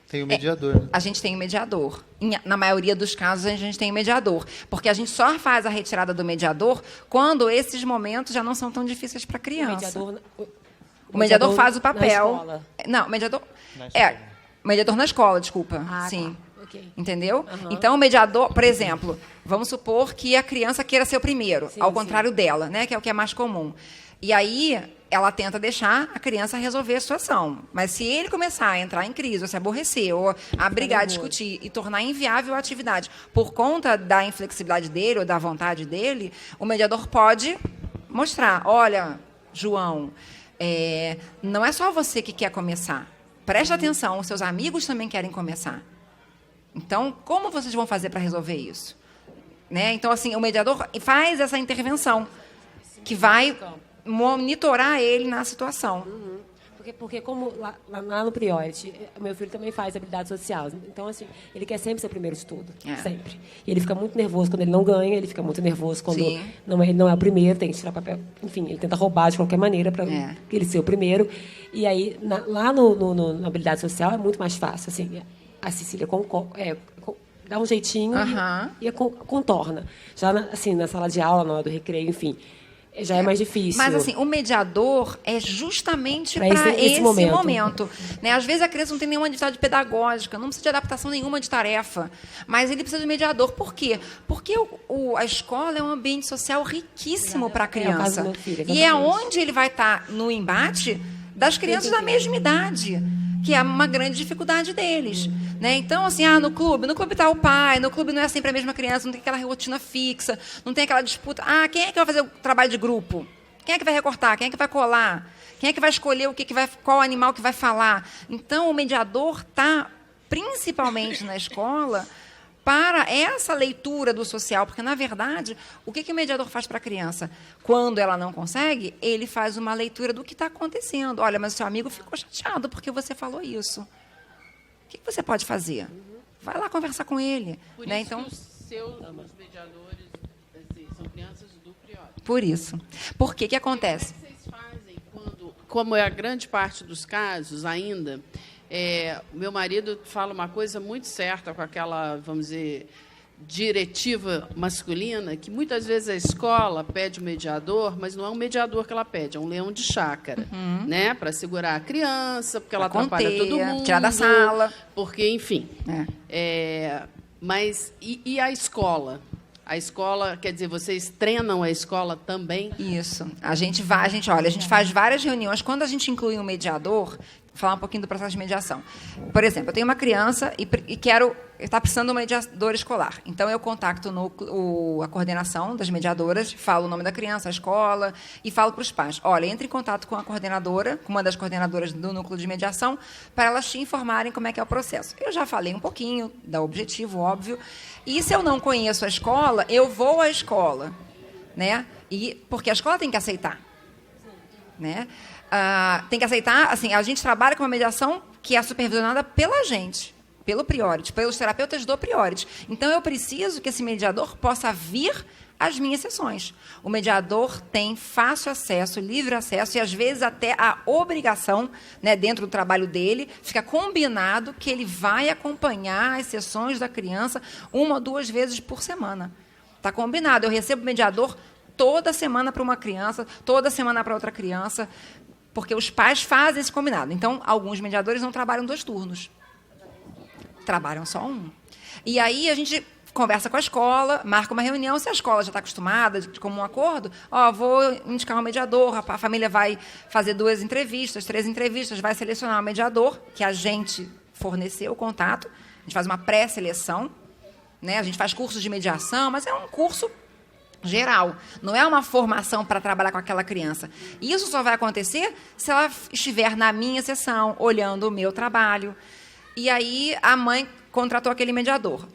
Tem o mediador. Né? A gente tem o mediador. Na maioria dos casos, a gente tem o mediador. Porque a gente só faz a retirada do mediador quando esses momentos já não são tão difíceis para a criança. O mediador faz o papel. Na escola. Não, o mediador... o mediador na escola, desculpa. Sim. Tá. Okay. Entendeu? Então, o mediador, por exemplo, vamos supor que a criança queira ser o primeiro, ao contrário dela, né? Que é o que é mais comum. E aí, ela tenta deixar a criança resolver a situação. Mas se ele começar a entrar em crise, ou se aborrecer, ou a brigar, a discutir e tornar inviável a atividade por conta da inflexibilidade dele ou da vontade dele, o mediador pode mostrar, olha, João, não é só você que quer começar. Preste atenção, os seus amigos também querem começar. Então, como vocês vão fazer para resolver isso? Né? Então, assim, o mediador faz essa intervenção que vai monitorar ele na situação. Porque como lá no Priority, meu filho também faz habilidade social. Então, assim, ele quer sempre ser o primeiro de tudo. Sempre. E ele fica muito nervoso quando ele não ganha, ele fica muito nervoso quando ele não é o primeiro, tem que tirar papel. Enfim, ele tenta roubar de qualquer maneira para ele ser o primeiro. E aí, lá na habilidade social, é muito mais fácil. Assim, a Cecília dá um jeitinho e contorna. Já na sala de aula, na hora do recreio, enfim... já é mais difícil. Mas, assim, o mediador é justamente para esse momento. Né? Às vezes, a criança não tem nenhuma atividade pedagógica, não precisa de adaptação nenhuma de tarefa, mas ele precisa de mediador. Por quê? Porque a escola é um ambiente social riquíssimo para a criança. E é onde ele vai estar no embate das crianças da mesma idade, que é uma grande dificuldade deles, né? Então, assim, no clube está o pai, no clube não é sempre a mesma criança, não tem aquela rotina fixa, não tem aquela disputa. Quem é que vai fazer o trabalho de grupo? Quem é que vai recortar? Quem é que vai colar? Quem é que vai escolher qual animal que vai falar? Então, o mediador está, principalmente na escola, para essa leitura do social, porque, na verdade, o que o mediador faz para a criança? Quando ela não consegue, ele faz uma leitura do que está acontecendo. Olha, mas o seu amigo ficou chateado porque você falou isso. O que você pode fazer? Vai lá conversar com ele. Por né? isso Então, que os mediadores são crianças do Priori. Por isso. Por que acontece? Como é que vocês fazem quando, como é a grande parte dos casos ainda... meu marido fala uma coisa muito certa com aquela, vamos dizer, diretiva masculina, que muitas vezes a escola pede um mediador, mas não é um mediador que ela pede, é um leão de chácara, né? Para segurar a criança, porque ela atrapalha todo mundo. Tirar da sala. Porque, enfim. Mas, e a escola? A escola, quer dizer, vocês treinam a escola também? Isso. A gente faz várias reuniões. Quando a gente inclui um mediador, vou falar um pouquinho do processo de mediação. Por exemplo, eu tenho uma criança e está precisando de um mediador escolar. Então, eu contacto a coordenação das mediadoras, falo o nome da criança, a escola, e falo para os pais. Olha, entre em contato com a coordenadora, com uma das coordenadoras do núcleo de mediação, para elas te informarem como é que é o processo. Eu já falei um pouquinho do objetivo, óbvio. E se eu não conheço a escola, eu vou à escola, né? Porque a escola tem que aceitar, né? Tem que aceitar, assim, a gente trabalha com uma mediação que é supervisionada pela gente, pelo Priority, pelos terapeutas do Priority. Então, eu preciso que esse mediador possa vir às minhas sessões. O mediador tem fácil acesso, livre acesso e, às vezes, até a obrigação, né, dentro do trabalho dele, fica combinado que ele vai acompanhar as sessões da criança 1 ou 2 vezes por semana. Está combinado. Eu recebo mediador toda semana para uma criança, toda semana para outra criança, porque os pais fazem esse combinado. Então, alguns mediadores não trabalham 2 turnos. Trabalham só 1. E aí a gente conversa com a escola, marca uma reunião. Se a escola já está acostumada, de comum acordo, vou indicar um mediador, a família vai fazer 2 entrevistas, 3 entrevistas, vai selecionar um mediador, que a gente forneceu o contato. A gente faz uma pré-seleção, né? A gente faz cursos de mediação, mas é um curso geral, não é uma formação para trabalhar com aquela criança. Isso só vai acontecer se ela estiver na minha sessão, olhando o meu trabalho. E aí a mãe contratou aquele mediador.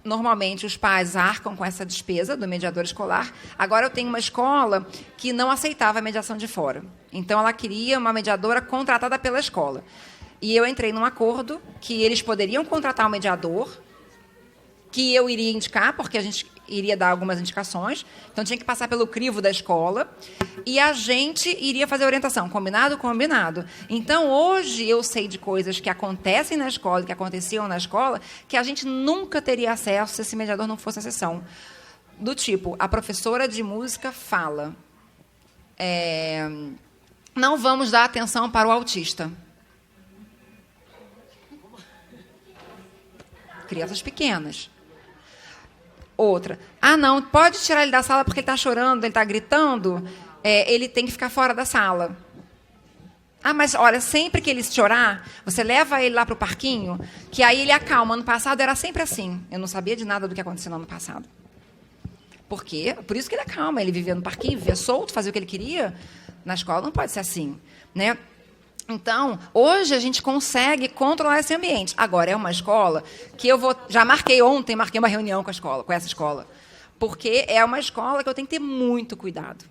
Normalmente os pais arcam com essa despesa do mediador escolar. Agora eu tenho uma escola que não aceitava a mediação de fora. Então ela queria uma mediadora contratada pela escola. E eu entrei num acordo que eles poderiam contratar um mediador, que eu iria indicar, porque a gente iria dar algumas indicações, então tinha que passar pelo crivo da escola, e a gente iria fazer a orientação, combinado? Combinado. Então, hoje, eu sei de coisas que acontecem na escola, que aconteciam na escola, que a gente nunca teria acesso se esse mediador não fosse a sessão. Do tipo, a professora de música fala, não vamos dar atenção para o autista. Crianças pequenas. Outra. Não, pode tirar ele da sala porque ele está chorando, ele está gritando, ele tem que ficar fora da sala. Mas olha, sempre que ele chorar, você leva ele lá para o parquinho, que aí ele acalma. Ano passado era sempre assim. Eu não sabia de nada do que aconteceu no ano passado. Por quê? Por isso que ele acalma. Ele vivia no parquinho, vivia solto, fazia o que ele queria. Na escola não pode ser assim, né? Então, hoje a gente consegue controlar esse ambiente. Agora, é uma escola que já marquei uma reunião com essa escola, porque é uma escola que eu tenho que ter muito cuidado.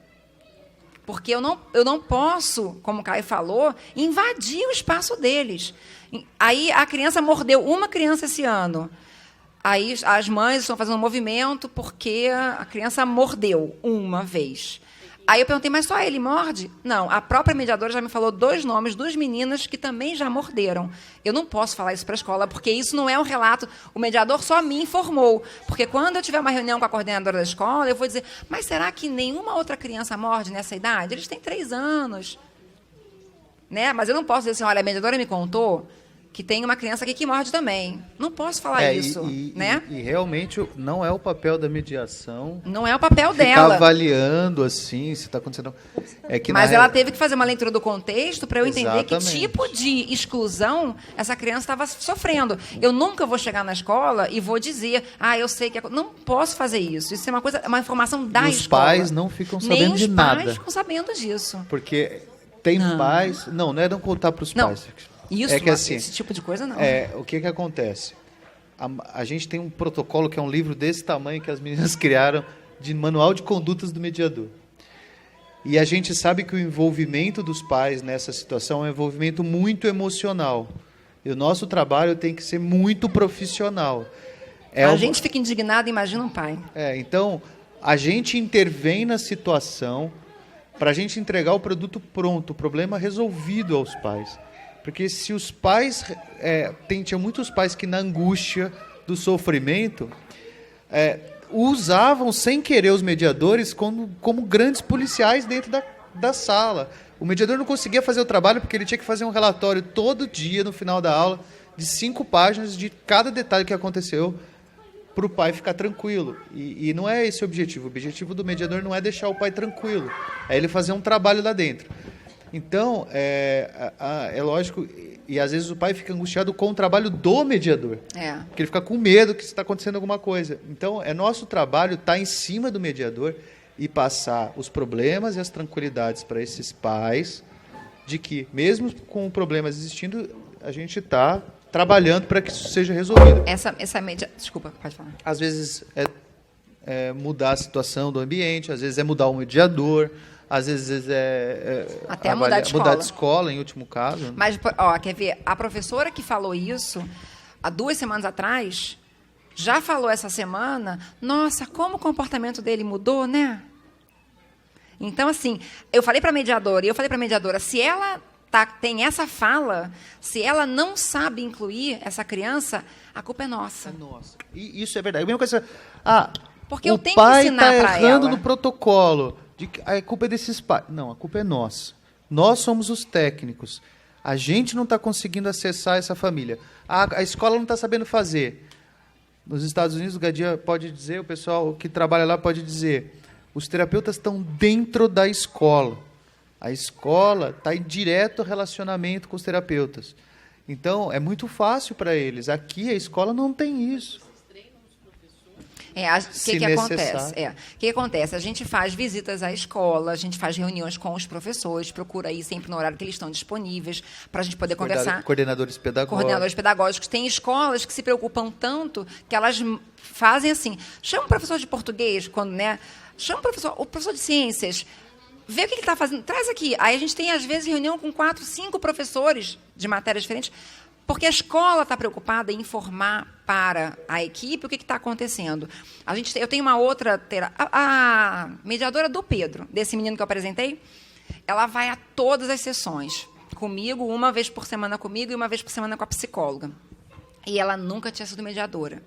Porque eu não posso, como o Caio falou, invadir o espaço deles. Aí a criança mordeu uma criança esse ano. Aí as mães estão fazendo um movimento porque a criança mordeu uma vez. Aí eu perguntei, mas só ele morde? Não, a própria mediadora já me falou 2 nomes, 2 meninas que também já morderam. Eu não posso falar isso para a escola, porque isso não é um relato. O mediador só me informou. Porque quando eu tiver uma reunião com a coordenadora da escola, eu vou dizer, mas será que nenhuma outra criança morde nessa idade? Eles têm 3 anos. Né? Mas eu não posso dizer assim, olha, a mediadora me contou que tem uma criança aqui que morde também. Não posso falar isso, né? E realmente não é o papel da mediação. Não é o papel ficar dela. avaliando assim se está acontecendo. Mas ela teve que fazer uma leitura do contexto para eu entender Exatamente. que tipo de exclusão essa criança estava sofrendo. Eu nunca vou chegar na escola e vou dizer, eu sei que não posso fazer isso. Isso é uma informação da escola. Os pais não ficam sabendo de nada. Nem os pais ficam sabendo disso. Porque tem pais. Não é não contar para os pais. Isso, é que, assim, esse tipo de coisa não. O que acontece? A gente tem um protocolo que é um livro desse tamanho que as meninas criaram de manual de condutas do mediador. E a gente sabe que o envolvimento dos pais nessa situação é um envolvimento muito emocional. E o nosso trabalho tem que ser muito profissional. A gente fica indignado, imagina um pai. Então, a gente intervém na situação para a gente entregar o produto pronto, o problema resolvido aos pais. Porque se os pais... tinha muitos pais que, na angústia do sofrimento, usavam, sem querer, os mediadores como grandes policiais dentro da sala. O mediador não conseguia fazer o trabalho porque ele tinha que fazer um relatório todo dia, no final da aula, de 5 páginas de cada detalhe que aconteceu, para o pai ficar tranquilo. E não é esse o objetivo. O objetivo do mediador não é deixar o pai tranquilo. É ele fazer um trabalho lá dentro. Então, é lógico, e às vezes o pai fica angustiado com o trabalho do mediador. Porque ele fica com medo que está acontecendo alguma coisa. Então, é nosso trabalho estar em cima do mediador e passar os problemas e as tranquilidades para esses pais, de que, mesmo com problemas existindo, a gente está trabalhando para que isso seja resolvido. Desculpa, pode falar. Às vezes é mudar a situação do ambiente, às vezes é mudar o mediador, às vezes até mudar de escola, em último caso. Mas, quer ver? A professora que falou isso, há 2 semanas atrás, já falou essa semana, nossa, como o comportamento dele mudou, né? Então, assim, eu falei para a mediadora, se ela tem essa fala, se ela não sabe incluir essa criança, a culpa é nossa. E isso é verdade. A mesma coisa, porque eu tenho que ensinar para ela. O pai está errando no protocolo. A culpa é desses pais. Não, a culpa é nossa. Nós somos os técnicos. A gente não está conseguindo acessar essa família. A escola não está sabendo fazer. Nos Estados Unidos, o Gadia pode dizer, o pessoal que trabalha lá pode dizer, os terapeutas estão dentro da escola. A escola está em direto relacionamento com os terapeutas. Então, é muito fácil para eles. Aqui, a escola não tem isso. O que acontece? A gente faz visitas à escola, a gente faz reuniões com os professores, procura ir sempre no horário que eles estão disponíveis, para a gente poder conversar. Coordenadores pedagógicos. Tem escolas que se preocupam tanto que elas fazem assim, chama o professor de português, chama o professor de ciências, vê o que ele está fazendo, traz aqui. Aí a gente tem, às vezes, reunião com 4, 5 professores de matérias diferentes, porque a escola está preocupada em informar para a equipe o que está acontecendo. Eu tenho uma outra... A mediadora do Pedro, desse menino que eu apresentei, ela vai a todas as sessões comigo, uma vez por semana comigo e uma vez por semana com a psicóloga. E ela nunca tinha sido mediadora.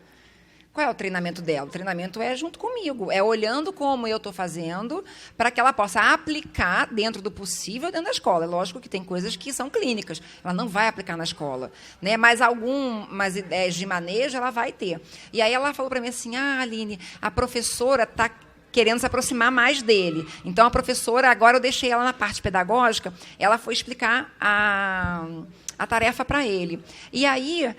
Qual é o treinamento dela? O treinamento é junto comigo, é olhando como eu estou fazendo para que ela possa aplicar dentro do possível dentro da escola. É lógico que tem coisas que são clínicas, ela não vai aplicar na escola, né? Mas algumas ideias de manejo ela vai ter. E aí ela falou para mim assim, Aline, a professora está querendo se aproximar mais dele. Então, a professora, agora eu deixei ela na parte pedagógica, ela foi explicar a tarefa para ele. E aí,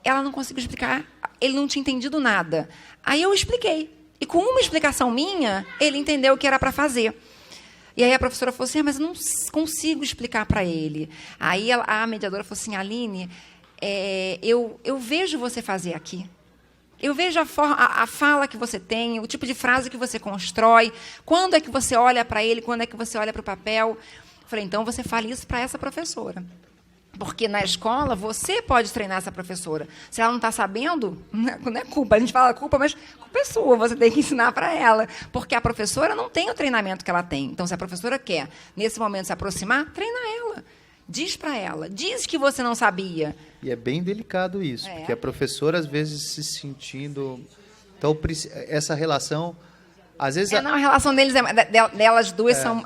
ela não conseguiu explicar, ele não tinha entendido nada. Aí eu expliquei. E com uma explicação minha, ele entendeu o que era para fazer. E aí a professora falou assim, mas eu não consigo explicar para ele. Aí a mediadora falou assim, Aline, eu vejo você fazer aqui. Eu vejo a fala que você tem, o tipo de frase que você constrói, quando é que você olha para ele, quando é que você olha para o papel. Eu falei, então você fale isso para essa professora. Porque na escola você pode treinar essa professora. Se ela não está sabendo, não é culpa. A gente fala culpa, mas culpa é sua. Você tem que ensinar para ela. Porque a professora não tem o treinamento que ela tem. Então, se a professora quer, nesse momento, se aproximar, treina ela. Diz para ela. Diz que você não sabia. E é bem delicado isso. Porque a professora, às vezes, se sentindo... Então, essa relação... Às vezes a relação delas duas são...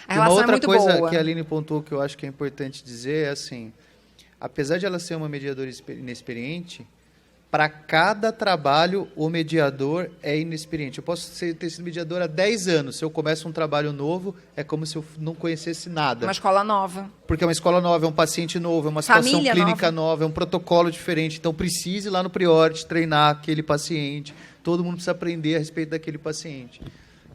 A relação é muito boa. Uma outra coisa que a Aline pontuou que eu acho que é importante dizer é assim, apesar de ela ser uma mediadora inexperiente, para cada trabalho, o mediador é inexperiente. Eu posso ter sido mediador há 10 anos. Se eu começo um trabalho novo, é como se eu não conhecesse nada. Uma escola nova. Porque é uma escola nova, é um paciente novo, é uma situação Família clínica nova. nova, é um protocolo diferente. Então, precise ir lá no Priority treinar aquele paciente. Todo mundo precisa aprender a respeito daquele paciente.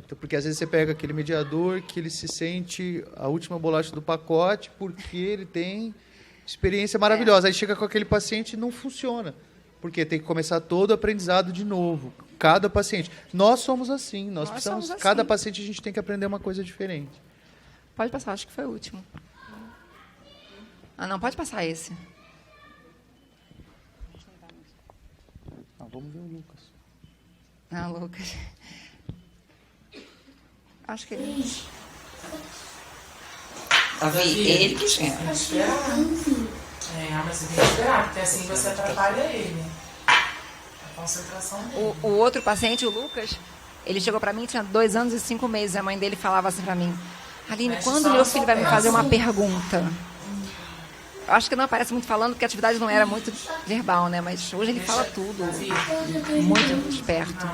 Então, porque às vezes você pega aquele mediador que ele se sente a última bolacha do pacote porque ele tem experiência maravilhosa. Aí chega com aquele paciente e não funciona. Porque tem que começar todo o aprendizado de novo. Cada paciente. Nós somos assim. Nós precisamos. Somos assim. Cada paciente a gente tem que aprender uma coisa diferente. Pode passar, acho que foi o último. Ah, não, pode passar esse. Vamos ver o Lucas. Ah, Lucas. Acho que ele. Davi, ele que chega. Mas você tem que esperar, porque assim você atrapalha ele. A concentração dele. O outro paciente, o Lucas, ele chegou pra mim, tinha 2 anos e 5 meses. A mãe dele falava assim pra mim: Aline, quando meu filho vai me fazer uma pergunta? Eu acho que não aparece muito falando, porque a atividade não era muito verbal, né? Mas hoje ele fala tudo. Muito esperto.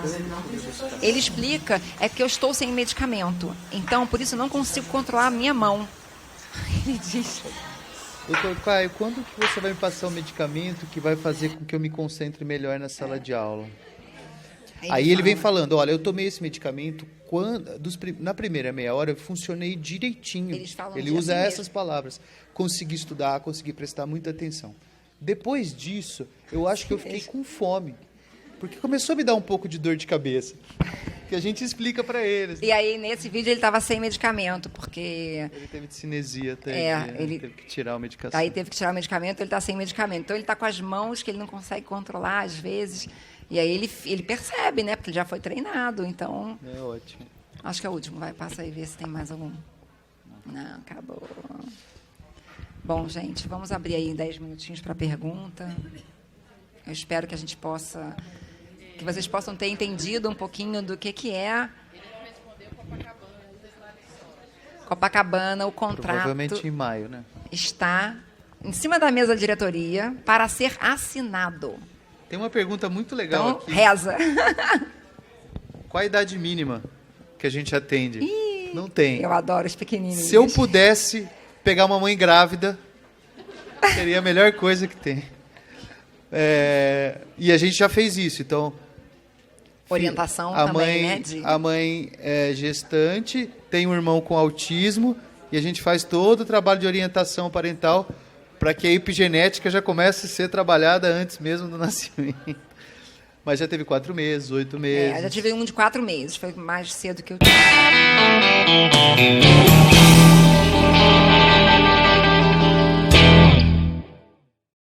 Ele explica, é que eu estou sem medicamento. Então, por isso, eu não consigo controlar a minha mão. Ele diz... Doutor Caio, quando que você vai me passar um medicamento que vai fazer com que eu me concentre melhor na sala de aula? Aí ele vem falando, olha, eu tomei esse medicamento, na primeira meia hora eu funcionei direitinho. Ele usa essas palavras. Consegui estudar, consegui prestar muita atenção. Depois disso, eu acho que eu fiquei com fome. Porque começou a me dar um pouco de dor de cabeça. Que a gente explica para eles. E aí, nesse vídeo, ele estava sem medicamento, porque... Ele teve cinesia até. Ele teve que tirar a medicação. Aí teve que tirar o medicamento, ele está sem medicamento. Então, ele está com as mãos que ele não consegue controlar, às vezes. E aí, ele percebe, né? Porque ele já foi treinado, então... É ótimo. Acho que é o último. Vai, passa aí, ver se tem mais algum. Não, acabou. Bom, gente, vamos abrir aí 10 minutinhos para pergunta. Eu espero que a gente possa... Que vocês possam ter entendido um pouquinho do que é Copacabana, o contrato. Provavelmente em maio, né? Está em cima da mesa da diretoria para ser assinado. Tem uma pergunta muito legal então, aqui. Reza. Qual a idade mínima que a gente atende? Não tem. Eu adoro os pequenininhos. Se eu pudesse pegar uma mãe grávida, seria a melhor coisa que tem. E a gente já fez isso, então... Orientação também, né? A mãe é gestante, tem um irmão com autismo, e a gente faz todo o trabalho de orientação parental para que a epigenética já comece a ser trabalhada antes mesmo do nascimento. Mas já teve 4 meses, 8 meses. Eu já tive um de 4 meses, foi mais cedo que eu tive.